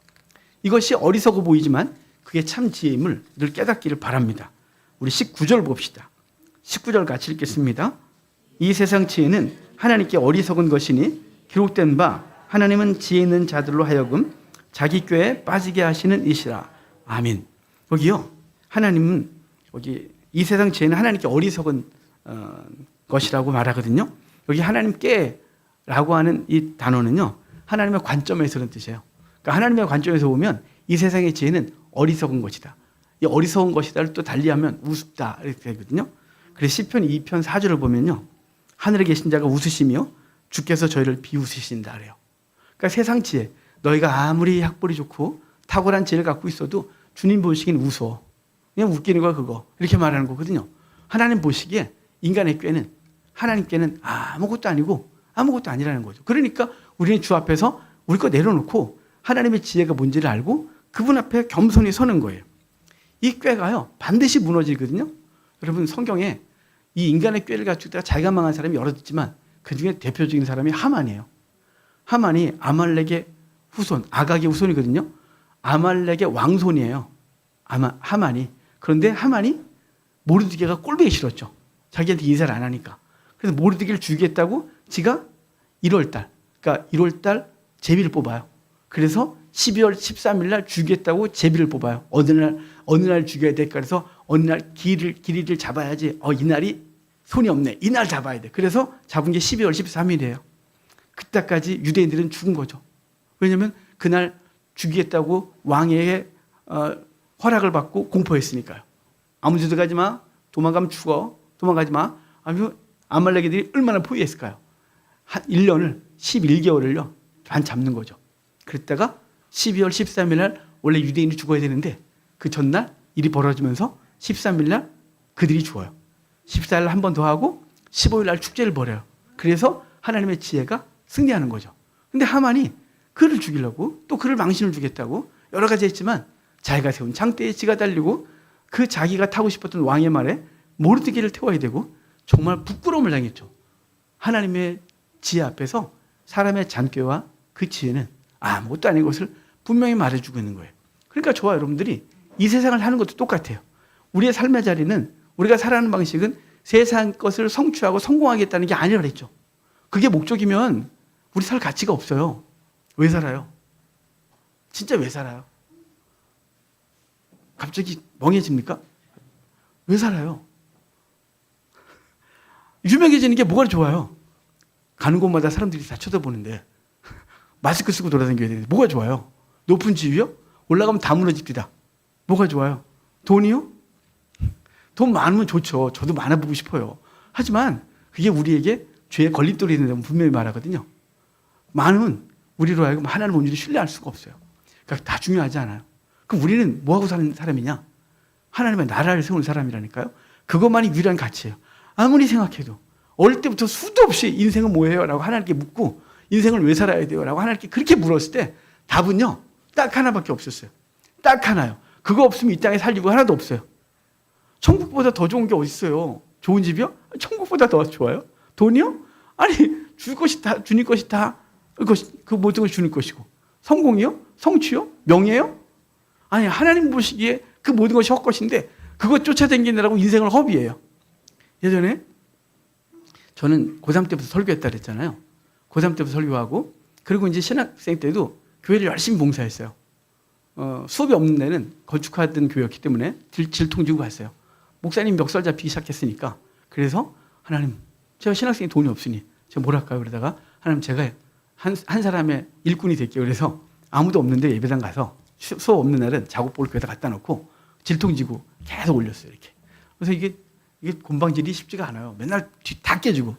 이것이 어리석어 보이지만 그게 참 지혜임을 늘 깨닫기를 바랍니다. 우리 19절 봅시다. 19절 같이 읽겠습니다. 이 세상 지혜는 하나님께 어리석은 것이니 기록된 바 하나님은 지혜 있는 자들로 하여금 자기 꾀에 빠지게 하시는 이시라. 아멘. 여기요. 하나님은 여기 이 세상 지혜는 하나님께 어리석은 것이라고 말하거든요. 여기 하나님께라고 하는 이 단어는요. 하나님의 관점에서 그런 뜻이에요. 그러니까 하나님의 관점에서 보면 이 세상의 지혜는 어리석은 것이다. 이 어리석은 것이다를 또 달리하면 우습다 이렇게 되거든요. 그래서 시편 2편 4절을 보면요. 하늘에 계신 자가 웃으시며 주께서 저희를 비웃으신다 그래요. 그러니까 세상 지혜, 너희가 아무리 학벌이 좋고 탁월한 지혜를 갖고 있어도 주님 보시기엔 웃어. 그냥 웃기는 거야 그거. 이렇게 말하는 거거든요. 하나님 보시기에 인간의 꾀는 하나님께는 아무것도 아니고 아무것도 아니라는 거죠. 그러니까 우리는 주 앞에서 우리 거 내려놓고 하나님의 지혜가 뭔지를 알고 그분 앞에 겸손히 서는 거예요. 이 꾀가요 반드시 무너지거든요. 여러분 성경에 이 인간의 꾀를 가지고 있다가 자기가 망한 사람이 여러 있지만 그중에 대표적인 사람이 하만이에요. 하만이 아말렉의 후손, 아각의 후손이거든요. 아말렉의 왕손이에요. 하만이. 그런데 하만이 모르드게가 꼴보기 싫었죠. 자기한테 인사를 안 하니까. 그래서 모르드게를 죽이겠다고 지가 1월달, 그러니까 1월달 제비를 뽑아요. 그래서 12월 13일 날 죽이겠다고 제비를 뽑아요. 어느 날 죽여야 될까 그래서 어느 날 길이를 잡아야지. 이날이 손이 없네. 이날 잡아야 돼. 그래서 잡은 게 12월 13일이에요. 그때까지 유대인들은 죽은 거죠. 왜냐하면 그날 죽이겠다고 왕의 허락을 받고 공포했으니까요. 아무 데도 가지 마. 도망가면 죽어. 도망가지 마. 아주 아말렉이들이 얼마나 포위했을까요? 한 1년을 11개월을요 반 잡는 거죠. 그랬다가 12월 13일 날 원래 유대인이 죽어야 되는데 그 전날 일이 벌어지면서 13일 날 그들이 죽어요. 14일 날 한 번 더 하고 15일 날 축제를 벌여요. 그래서 하나님의 지혜가 승리하는 거죠. 근데 하만이 그를 죽이려고 또 그를 망신을 주겠다고 여러 가지 했지만 자기가 세운 장대에 지가 달리고 그 자기가 타고 싶었던 왕의 말에 모르드게를 태워야 되고 정말 부끄러움을 당했죠. 하나님의 지혜 앞에서 사람의 잔꾀와 그 지혜는 아무것도 아닌 것을 분명히 말해주고 있는 거예요. 그러니까 저와 여러분들이 이 세상을 사는 것도 똑같아요. 우리의 삶의 자리는 우리가 살아가는 방식은 세상 것을 성취하고 성공하겠다는 게 아니라 그랬죠. 그게 목적이면 우리 살 가치가 없어요. 왜 살아요? 진짜 왜 살아요? 갑자기 멍해집니까? 왜 살아요? 유명해지는 게 뭐가 좋아요? 가는 곳마다 사람들이 다 쳐다보는데 마스크 쓰고 돌아다녀야 되는데 뭐가 좋아요? 높은 지위요? 올라가면 다 무너집니다. 뭐가 좋아요? 돈이요? 돈 많으면 좋죠. 저도 많아보고 싶어요. 하지만 그게 우리에게 죄의 걸림돌이 된다고 분명히 말하거든요. 많으면 우리로 하여금 하나님 온전히 신뢰할 수가 없어요. 그러니까 다 중요하지 않아요. 그럼 우리는 뭐하고 사는 사람이냐? 하나님의 나라를 세우는 사람이라니까요. 그것만이 유일한 가치예요. 아무리 생각해도 어릴 때부터 수도 없이 인생은 뭐예요? 라고 하나님께 묻고 인생을 왜 살아야 돼요? 라고 하나님께 그렇게 물었을 때 답은요. 딱 하나밖에 없었어요. 딱 하나요. 그거 없으면 이 땅에 살리고 하나도 없어요. 천국보다 더 좋은 게 어디 있어요? 좋은 집이요? 천국보다 더 좋아요? 돈이요? 아니 줄 것이 다 주님 것이 다 그 모든 걸 주는 것이고 성공이요? 성취요? 명예요? 아니 하나님 보시기에 그 모든 것이 헛것인데 그것 쫓아다니느라고 인생을 허비해요. 예전에 저는 고3 때부터 설교했다 그랬잖아요. 고3 때부터 설교하고 그리고 이제 신학생 때도 교회를 열심히 봉사했어요. 수업이 없는 데는 건축하던 교회였기 때문에 질통지고 갔어요. 목사님 멱살 잡히기 시작했으니까 그래서 하나님 제가 신학생이 돈이 없으니 제가 뭘 할까요? 그러다가 하나님 제가 한 사람의 일꾼이 될게요. 그래서 아무도 없는데 예배당 가서 수업 없는 날은 작업복을 교회에다 갖다 놓고 질통지고 계속 올렸어요. 이렇게. 그래서 이게 곤방질이 쉽지가 않아요. 맨날 다 깨지고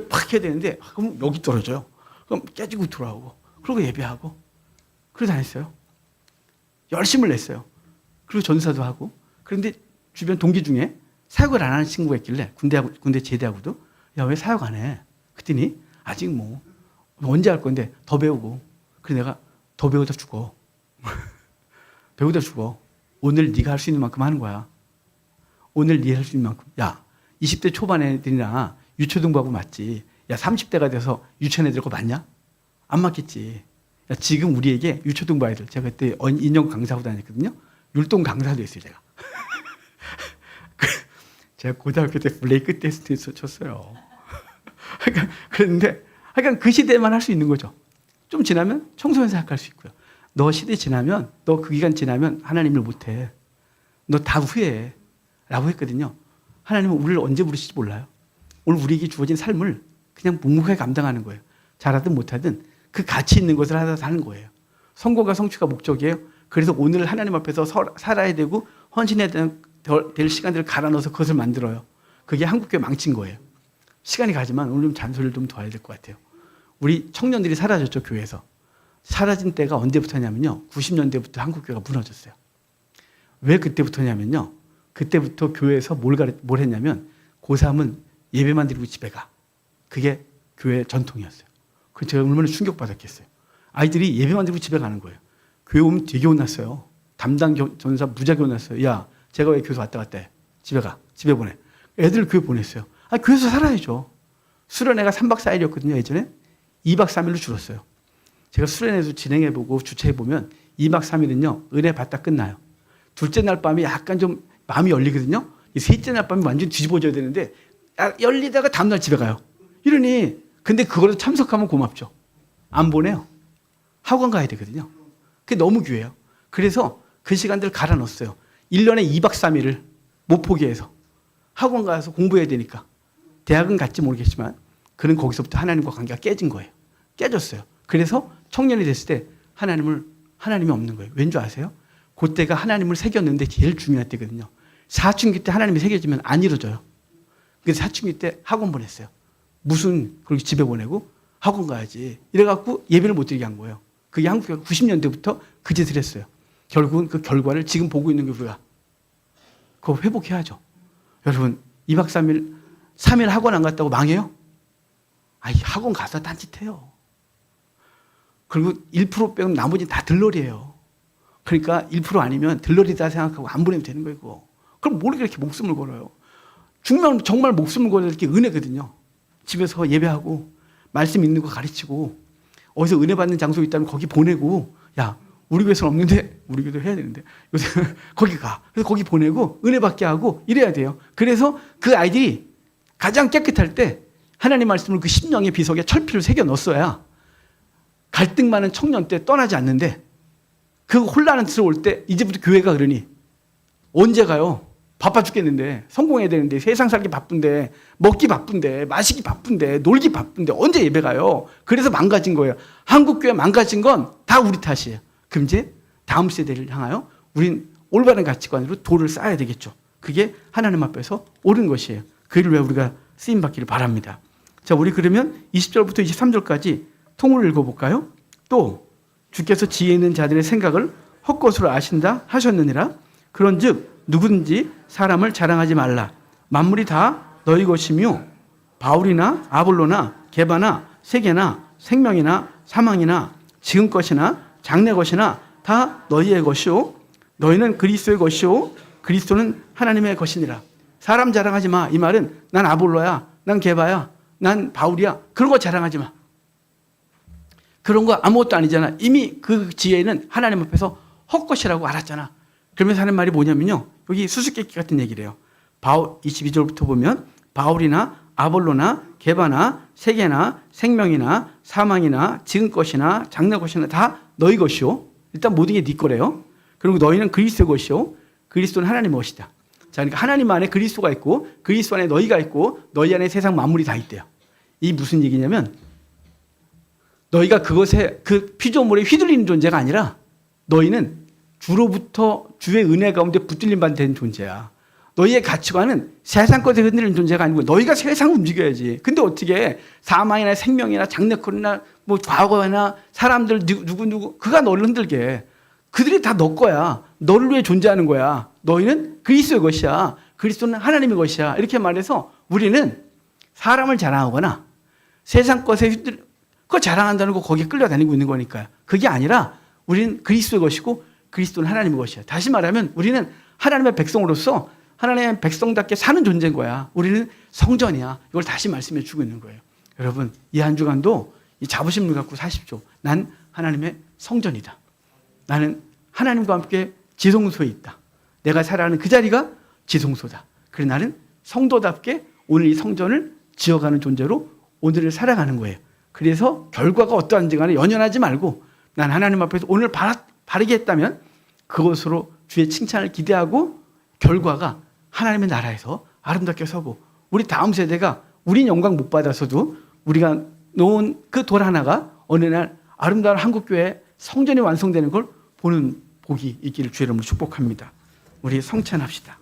팍 해야 되는데 그럼 여기 떨어져요. 그럼 깨지고 돌아오고 그러고 예배하고 그러고 다녔어요. 열심을 냈어요. 그리고 전사도 하고 그런데 주변 동기 중에 사역을 안 하는 친구가 있길래 군대 제대하고도 야 왜 사역 안 해? 그랬더니 아직 뭐 언제 할 건데 더 배우고 그래 내가 더 배우다 죽어. 배우다 죽어. 오늘 네가 할 수 있는 만큼 하는 거야. 오늘 네가 할 수 있는 만큼. 야 20대 초반 애들이나 유초등부하고 맞지. 야 30대가 돼서 유치원 애들하고 맞냐? 안 맞겠지. 야, 지금 우리에게 유초등부 아이들 제가 그때 인형 강사하고 다녔거든요. 율동 강사도 했어요 제가. 제가 고등학교 때 브레이크 테스트 쳤어요. 그런데 그 시대만 할 수 있는 거죠. 좀 지나면 청소년 사역할 수 있고요. 너 시대 지나면 너 그 기간 지나면 하나님을 못해. 너 다 후회해. 라고 했거든요. 하나님은 우리를 언제 부르실지 몰라요. 오늘 우리에게 주어진 삶을 그냥 묵묵하게 감당하는 거예요. 잘하든 못하든 그 가치 있는 것을 하다 사는 거예요. 성공과 성취가 목적이에요. 그래서 오늘 하나님 앞에서 살아야 되고 헌신해야 될 시간들을 갈아 넣어서 그것을 만들어요. 그게 한국교회 망친 거예요. 시간이 가지만 오늘 좀 잔소리를 좀 더 해야 될 것 같아요. 우리 청년들이 사라졌죠, 교회에서. 사라진 때가 언제부터냐면요. 90년대부터 한국교회가 무너졌어요. 왜 그때부터냐면요. 그때부터 교회에서 뭘 했냐면 고3은 예배만 드리고 집에 가. 그게 교회 전통이었어요. 그 제가 얼마나 충격받았겠어요. 아이들이 예배만 드리고 집에 가는 거예요. 교회 오면 되게 혼났어요. 담당 전사 무지하게 혼났어요. 야, 제가 왜 교회 왔다 갔다 해? 집에 가. 집에 보내. 애들을 교회 보냈어요. 교회에서 살아야죠. 수련회가 3박 4일이었거든요. 예전에 2박 3일로 줄었어요. 제가 수련회도 진행해보고 주최해보면 2박 3일은요. 은혜 받다 끝나요. 둘째 날 밤에 약간 좀 마음이 열리거든요. 셋째 날 밤에 완전히 뒤집어져야 되는데 열리다가 다음날 집에 가요. 이러니 근데 그거를 참석하면 고맙죠. 안 보내요. 학원 가야 되거든요. 그게 너무 귀해요. 그래서 그 시간들 갈아 넣었어요. 1년에 2박 3일을 못 포기해서 학원 가서 공부해야 되니까. 대학은 갈지 모르겠지만 그는 거기서부터 하나님과 관계가 깨진 거예요. 깨졌어요. 그래서 청년이 됐을 때 하나님이 없는 거예요. 왠 줄 아세요? 그때가 하나님을 새겼는데 제일 중요한 때거든요. 사춘기 때 하나님이 새겨지면 안 이루어져요. 그래서 사춘기 때 학원 보냈어요. 그리고 집에 보내고 학원 가야지. 이래갖고 예배를 못 드리게 한 거예요. 그게 한국교회가 90년대부터 그 짓을 했어요. 결국은 그 결과를 지금 보고 있는 게 우리가 그거 회복해야죠. 여러분 2박 3일 학원 안 갔다고 망해요? 아이 학원 가서 딴짓해요. 그리고 1% 빼면 나머지 다 들러리예요. 그러니까 1% 아니면 들러리다 생각하고 안 보내면 되는 거예요. 그거. 그럼 뭘 그렇게 목숨을 걸어요? 중요한 정말 목숨을 걸을 게 은혜거든요. 집에서 예배하고 말씀 있는 거 가르치고 어디서 은혜 받는 장소 있다면 거기 보내고 야 우리 교회에서는 없는데 우리 교회도 해야 되는데 요새 거기 가. 그래서 거기 보내고 은혜 받게 하고 이래야 돼요. 그래서 그 아이들이 가장 깨끗할 때 하나님 말씀을 그 심령의 비석에 철피를 새겨 넣었어야 갈등 많은 청년 때 떠나지 않는데 그 혼란스러울 때 이제부터 교회가 그러니 언제 가요? 바빠 죽겠는데 성공해야 되는데 세상 살기 바쁜데 먹기 바쁜데 마시기 바쁜데 놀기 바쁜데 언제 예배 가요? 그래서 망가진 거예요. 한국교회 망가진 건 다 우리 탓이에요. 그럼 이제 다음 세대를 향하여 우린 올바른 가치관으로 돌을 쌓아야 되겠죠. 그게 하나님 앞에서 옳은 것이에요. 그 일을 왜 우리가 쓰임받기를 바랍니다. 자, 우리 그러면 20절부터 23절까지 통으로 읽어볼까요? 또 주께서 지혜 있는 자들의 생각을 헛것으로 아신다 하셨느니라. 그런즉 누구든지 사람을 자랑하지 말라. 만물이 다 너희 것이며 바울이나 아볼로나 게바나 세계나 생명이나 사망이나 지금 것이나 장래 것이나 다 너희의 것이요 너희는 그리스도의 것이요 그리스도는 하나님의 것이니라. 사람 자랑하지 마. 이 말은 난 아볼로야, 난 게바야, 난 바울이야. 그런 거 자랑하지 마. 그런 거 아무것도 아니잖아. 이미 그 지혜는 하나님 앞에서 헛것이라고 알았잖아. 그러면서 하는 말이 뭐냐면요. 여기 수수께끼 같은 얘기를 해요. 22절부터 보면 바울이나 아볼로나 게바나 세계나 생명이나 사망이나 지금 것이나 장래 것이나 다 너희 것이요. 일단 모든 게 네 거래요. 그리고 너희는 그리스도의 것이요. 그리스도는 하나님의 것이다. 자, 그러니까 하나님 안에 그리스도가 있고 그리스도 안에 너희가 있고 너희 안에 세상 만물이 다 있대요. 이 무슨 얘기냐면 너희가 그것에 그 피조물에 휘둘리는 존재가 아니라 너희는 주로부터 주의 은혜 가운데 붙들림 받는 존재야. 너희의 가치관은 세상 것에 흔들리는 존재가 아니고 너희가 세상을 움직여야지. 근데 어떻게 사망이나 생명이나 장래권이나 뭐 과거나 사람들 누구 그가 너를 흔들게 해. 그들이 다 너 거야. 너를 위해 존재하는 거야. 너희는 그리스도의 것이야. 그리스도는 하나님의 것이야. 이렇게 말해서 우리는 사람을 자랑하거나 세상 것에 그거 자랑한다는 거 거기에 끌려다니고 있는 거니까요. 그게 아니라 우리는 그리스도의 것이고 그리스도는 하나님의 것이야. 다시 말하면 우리는 하나님의 백성으로서 하나님의 백성답게 사는 존재인 거야. 우리는 성전이야. 이걸 다시 말씀해 주고 있는 거예요. 여러분 이 한 주간도 이 자부심을 갖고 사십시오. 난 하나님의 성전이다. 나는 하나님과 함께 지성소에 있다. 내가 살아가는 그 자리가 지성소다. 그래 나는 성도답게 오늘 이 성전을 지어가는 존재로 오늘을 살아가는 거예요. 그래서 결과가 어떠한지 간에 연연하지 말고 난 하나님 앞에서 오늘 바르게 했다면 그것으로 주의 칭찬을 기대하고 결과가 하나님의 나라에서 아름답게 서고 우리 다음 세대가 우린 영광 못 받아서도 우리가 놓은 그 돌 하나가 어느 날 아름다운 한국교회 성전이 완성되는 걸 보는 복이 있기를 주의 이름으로 축복합니다. 우리 성찬합시다.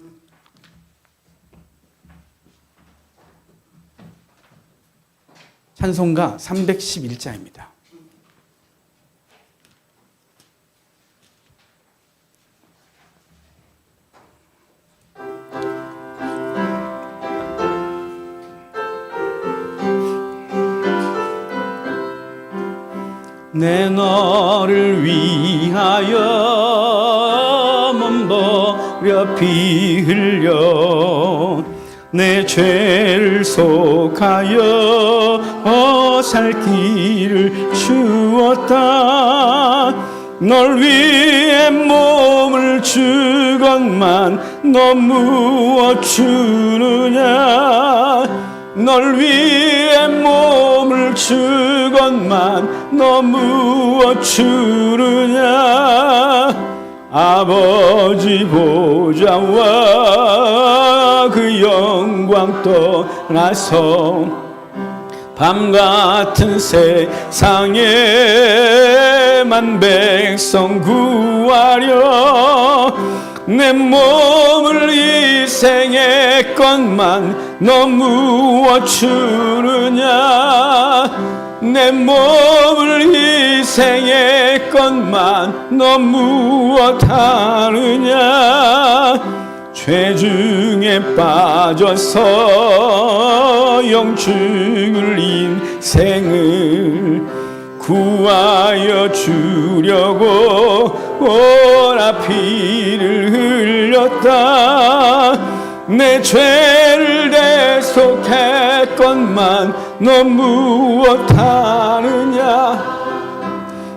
찬송가 311자입니다. 내 너를 위하여 몸버려 피 흘려 내 죄를 속하여 살 길을 주었다. 널 위해 몸을 주건만 너 무엇 주느냐. 널 위해 몸을 주건만 너 무엇 주느냐. 아버지 보좌와 그 영광 떠나서 밤같은 세상에만 백성 구하려 내 몸을 희생했건만 너 무엇 주느냐. 내 몸을 희생했건만 너 무엇하느냐 죄 중에 빠져서 영죽을 인생을 구하여 주려고 오라 피를 흘렸다 내 죄를 대속했건만 너 무엇하느냐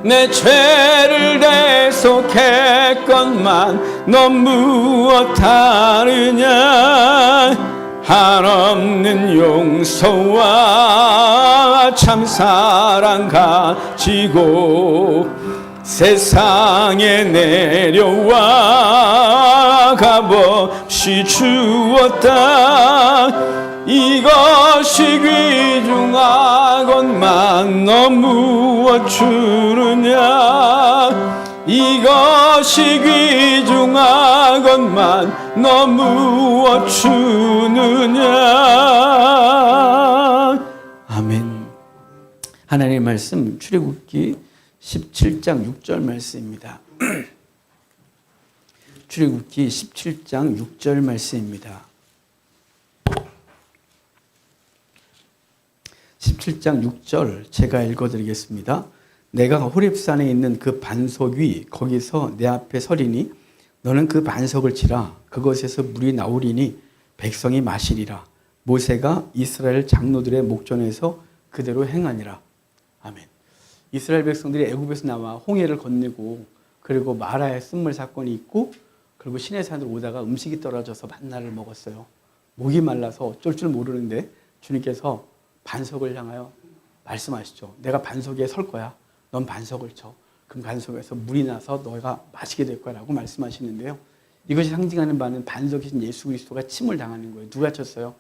내 죄를 대속했건만 너 무엇하느냐 한없는 용서와 참사랑 가지고 세상에 내려와 값없이 주었다 이것이 귀중하건만 너 무엇 주느냐 이것이 귀중하건만 너 무엇 주느냐. 아멘. 하나님의 말씀 출애굽기 17장 6절 말씀입니다. 출애굽기 17장 6절 말씀입니다. 17장 6절 제가 읽어드리겠습니다. 내가 호렙산에 있는 그 반석 위 거기서 내 앞에 서리니 너는 그 반석을 치라 그것에서 물이 나오리니 백성이 마시리라. 모세가 이스라엘 장로들의 목전에서 그대로 행하니라. 아멘. 이스라엘 백성들이 애굽에서 나와 홍해를 건너고 그리고 마라의 쓴물 사건이 있고 그리고 시내산으로 오다가 음식이 떨어져서 만나를 먹었어요. 목이 말라서 어쩔 줄 모르는데 주님께서 반석을 향하여 말씀하시죠. 내가 반석 위에 설 거야. 넌 반석을 쳐. 그럼 반석에서 물이 나서 너가 마시게 될 거라고 말씀하시는데요. 이것이 상징하는 바는 반석이신 예수 그리스도가 침을 당하는 거예요. 누가 쳤어요?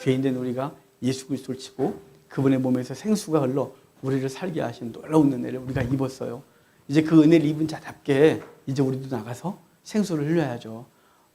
죄인된 우리가 예수 그리스도를 치고 그분의 몸에서 생수가 흘러 우리를 살게 하신 놀라운 은혜를 우리가 입었어요. 이제 그 은혜를 입은 자답게 이제 우리도 나가서 생수를 흘려야죠.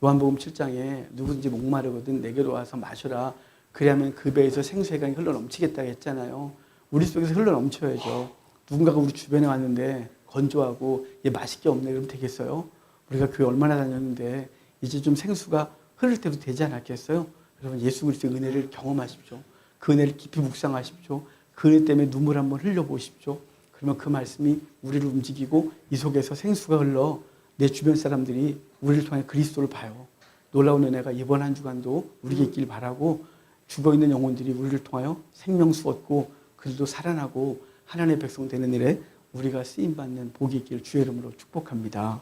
요한복음 7장에 누구든지 목마르거든 내게로 와서 마셔라. 그래야만 그 배에서 생수의 강이 흘러 넘치겠다고 했잖아요. 우리 속에서 흘러 넘쳐야죠. 누군가가 우리 주변에 왔는데 건조하고 얘 맛있게 없네 그러면 되겠어요? 우리가 교회 얼마나 다녔는데 이제 좀 생수가 흐를 때도 되지 않았겠어요? 여러분 예수 그리스도의 은혜를 경험하십시오. 그 은혜를 깊이 묵상하십시오. 그 은혜 때문에 눈물 한번 흘려보십시오. 그러면 그 말씀이 우리를 움직이고 이 속에서 생수가 흘러 내 주변 사람들이 우리를 통해 그리스도를 봐요. 놀라운 은혜가 이번 한 주간도 우리에게 있길 바라고 죽어있는 영혼들이 우리를 통하여 생명수 얻고 그들도 살아나고 하나님의 백성 되는 일에 우리가 쓰임받는 복이 있기를 주의 이름으로 축복합니다.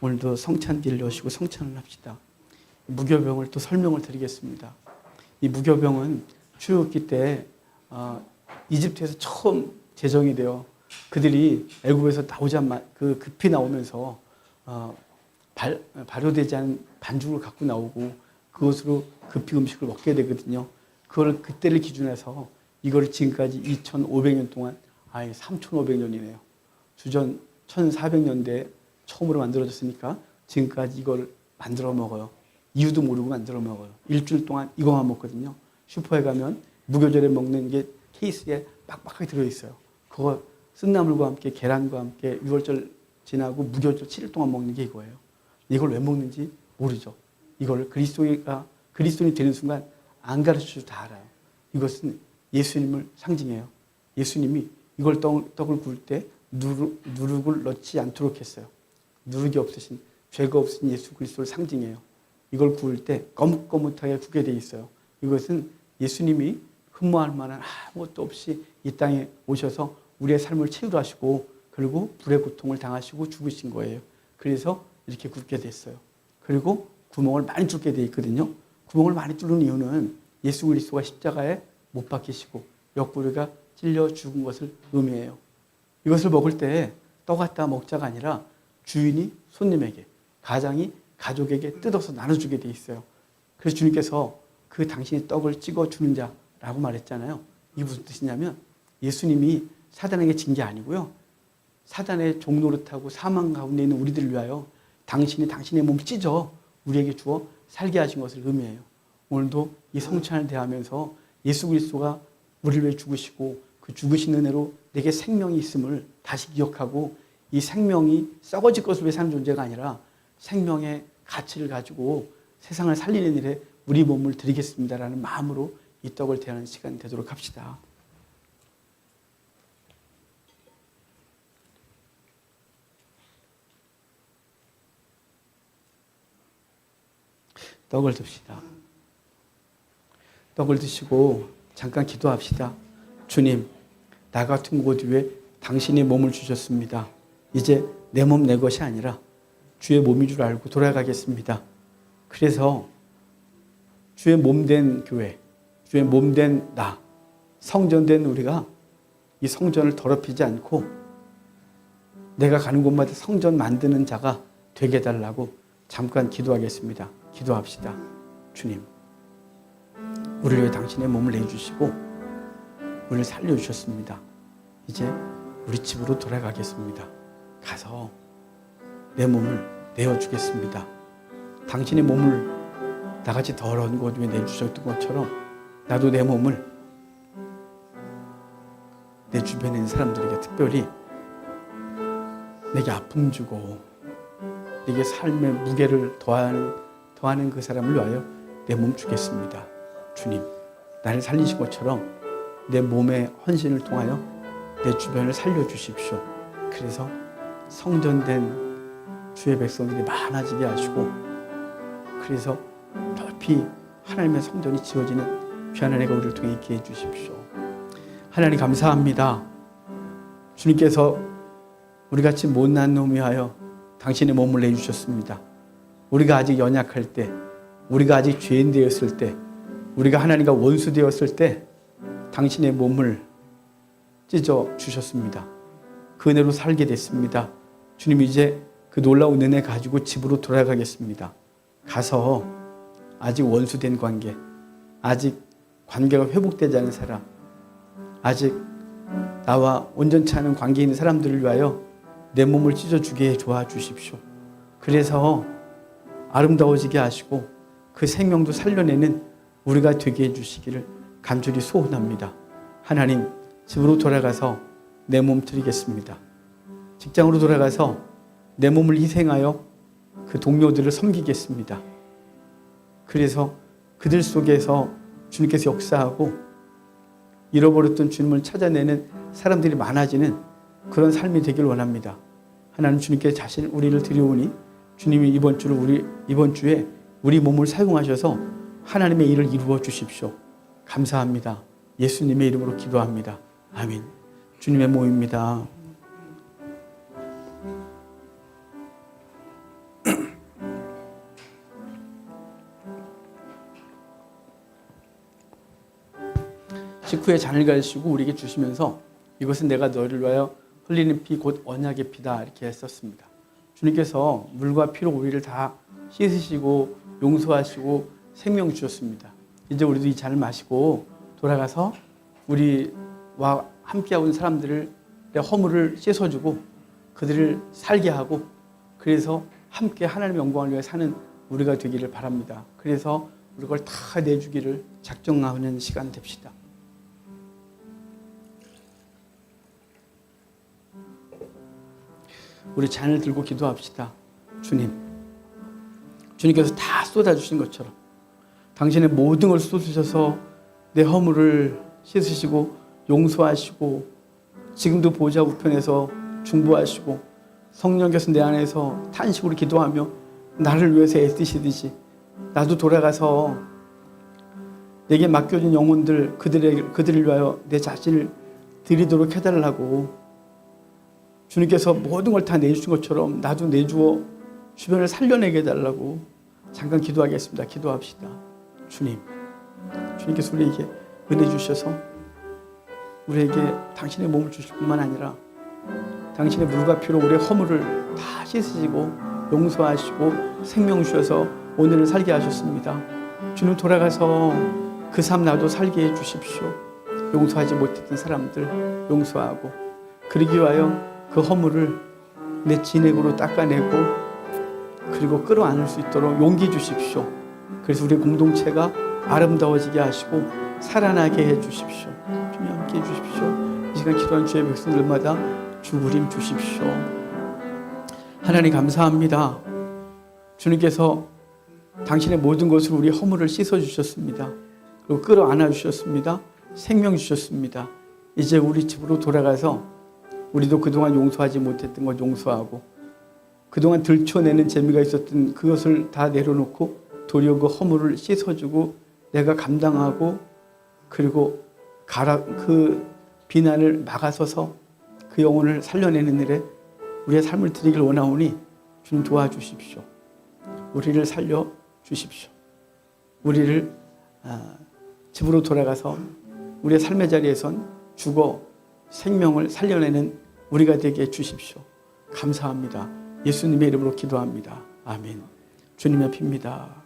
오늘도 성찬기를 여시고 성찬을 합시다. 무교병을 또 설명을 드리겠습니다. 이 무교병은 출애굽기 때 이집트에서 처음 제정이 되어 그들이 애굽에서 나오자마자 그 급히 나오면서 발효되지 않은 반죽을 갖고 나오고 그것으로 급히 음식을 먹게 되거든요. 그걸 그때를 기준해서 이걸 지금까지 2500년 동안 3500년이네요. 주전 1400년대에 처음으로 만들어졌으니까 지금까지 이걸 만들어 먹어요. 이유도 모르고 만들어 먹어요. 일주일 동안 이거만 먹거든요. 슈퍼에 가면 무교절에 먹는 게 케이스에 빡빡하게 들어있어요. 그거 쓴나물과 함께 계란과 함께 6월절 지나고 무교절 7일 동안 먹는 게 이거예요. 이걸 왜 먹는지 모르죠. 이걸 그리스도인이 되는 순간 안 가르쳐도 다 알아요. 이것은 예수님을 상징해요. 예수님이 이걸 떡을 구울 때 누룩을 넣지 않도록 했어요. 누룩이 없으신 죄가 없으신 예수 그리스도를 상징해요. 이걸 구울 때 거뭇거뭇하게 구게 돼 있어요. 이것은 예수님이 흠모할 만한 아무것도 없이 이 땅에 오셔서 우리의 삶을 채우려 하시고 그리고 불의 고통을 당하시고 죽으신 거예요. 그래서 이렇게 굽게 됐어요. 그리고 구멍을 많이 뚫게 돼 있거든요. 구멍을 많이 뚫는 이유는 예수 그리스도가 십자가에 못 박히시고 옆구리가 찔려 죽은 것을 의미해요. 이것을 먹을 때 떡 갖다 먹자가 아니라 주인이 손님에게, 가장이 가족에게 뜯어서 나눠주게 돼 있어요. 그래서 주님께서 그 당신의 떡을 찍어주는 자라고 말했잖아요. 이게 무슨 뜻이냐면 예수님이 사단에게 진 게 아니고요. 사단의 종노릇하고 사망 가운데 있는 우리들을 위하여 당신이 당신의 몸을 찢어 우리에게 주어 살게 하신 것을 의미해요. 오늘도 이 성찬을 대하면서 예수 그리스도가 우리를 위해 죽으시고 그 죽으신 은혜로 내게 생명이 있음을 다시 기억하고 이 생명이 썩어질 것을 위해 사는 존재가 아니라 생명의 가치를 가지고 세상을 살리는 일에 우리 몸을 드리겠습니다라는 마음으로 이 떡을 대하는 시간이 되도록 합시다. 떡을 듭시다. 떡을 드시고 잠깐 기도합시다. 주님, 나 같은 곳 위에 당신의 몸을 주셨습니다. 이제 내 몸 내 것이 아니라 주의 몸인 줄 알고 돌아가겠습니다. 그래서 주의 몸 된 교회, 주의 몸 된 나, 성전된 우리가 이 성전을 더럽히지 않고 내가 가는 곳마다 성전 만드는 자가 되게 해달라고 잠깐 기도하겠습니다. 기도합시다. 주님, 우리를 위해 당신의 몸을 내주시고 우리를 살려주셨습니다. 이제 우리 집으로 돌아가겠습니다. 가서 내 몸을 내어주겠습니다. 당신의 몸을 나같이 더러운 곳 위에 내주셨던 것처럼 나도 내 몸을 내 주변에 있는 사람들에게 특별히 내게 아픔 주고 내게 삶의 무게를 더하는 그 사람을 위하여 내 몸 주겠습니다. 주님, 나를 살리신 것처럼 내 몸의 헌신을 통하여 내 주변을 살려주십시오. 그래서 성전된 주의 백성들이 많아지게 하시고 그래서 넓이 하나님의 성전이 지어지는 귀한 은혜가 우리를 통해 있게 해주십시오. 하나님 감사합니다. 주님께서 우리같이 못난 놈 위하여 당신의 몸을 내주셨습니다. 우리가 아직 연약할 때, 우리가 아직 죄인 되었을 때, 우리가 하나님과 원수 되었을 때 당신의 몸을 찢어 주셨습니다. 그 은혜로 살게 됐습니다. 주님, 이제 그 놀라운 은혜 가지고 집으로 돌아가겠습니다. 가서 아직 원수된 관계, 아직 관계가 회복되지 않은 사람, 아직 나와 온전치 않은 관계에 있는 사람들을 위하여 내 몸을 찢어주게 도와주십시오. 그래서 아름다워지게 하시고 그 생명도 살려내는 우리가 되게 해주시기를 간절히 소원합니다. 하나님, 집으로 돌아가서 내 몸 드리겠습니다. 직장으로 돌아가서 내 몸을 희생하여 그 동료들을 섬기겠습니다. 그래서 그들 속에서 주님께서 역사하고 잃어버렸던 주님을 찾아내는 사람들이 많아지는 그런 삶이 되길 원합니다. 하나님, 주님께 자신 우리를 드리오니 주님이 이번 주에 우리 몸을 사용하셔서 하나님의 일을 이루어 주십시오. 감사합니다. 예수님의 이름으로 기도합니다. 아멘. 주님의 몸입니다. 식후에 잔을 가지시고 우리에게 주시면서 이것은 내가 너를 위하여 흘리는 피 곧 언약의 피다 이렇게 했었습니다. 주님께서 물과 피로 우리를 다 씻으시고 용서하시고 생명 주셨습니다. 이제 우리도 이 잔을 마시고 돌아가서 우리와 함께하고 있는 사람들의 허물을 씻어주고 그들을 살게 하고 그래서 함께 하나님의 영광을 위해 사는 우리가 되기를 바랍니다. 그래서 우리 걸 다 내주기를 작정하는 시간 됩시다. 우리 잔을 들고 기도합시다. 주님께서 다 쏟아주신 것처럼 당신의 모든 걸 쏟으셔서 내 허물을 씻으시고 용서하시고 지금도 보좌 우편에서 중보하시고 성령께서 내 안에서 탄식으로 기도하며 나를 위해서 애쓰시듯이 나도 돌아가서 내게 맡겨진 영혼들 그들을 위하여 내 자신을 드리도록 해달라고 주님께서 모든 걸 다 내주신 것처럼 나도 내주어 주변을 살려내게 해달라고 잠깐 기도하겠습니다. 기도합시다. 주님께서 우리에게 은혜 주셔서 우리에게 당신의 몸을 주실 뿐만 아니라 당신의 물과 피로 우리의 허물을 다 씻으시고 용서하시고 생명 주셔서 오늘을 살게 하셨습니다. 주님, 돌아가서 그 삶 나도 살게 해 주십시오. 용서하지 못했던 사람들 용서하고 그러기 위하여 그 허물을 내 진액으로 닦아내고 그리고 끌어안을 수 있도록 용기 주십시오. 그래서 우리 공동체가 아름다워지게 하시고 살아나게 해 주십시오. 주님 함께 해 주십시오. 시간 기도한 주의 백성들마다 주부림 주십시오. 하나님 감사합니다. 주님께서 당신의 모든 것으로 우리 허물을 씻어주셨습니다. 그리고 끌어안아 주셨습니다. 생명 주셨습니다. 이제 우리 집으로 돌아가서 우리도 그동안 용서하지 못했던 것 용서하고 그동안 들춰내는 재미가 있었던 그것을 다 내려놓고 도리어 그 허물을 씻어주고 내가 감당하고 그리고 그 비난을 막아서서 그 영혼을 살려내는 일에 우리의 삶을 드리길 원하오니 주님 도와주십시오. 우리를 살려주십시오. 우리를 집으로 돌아가서 우리의 삶의 자리에선 죽어 생명을 살려내는 우리가 되게 해주십시오. 감사합니다. 예수님의 이름으로 기도합니다. 아멘. 주님의 피입니다.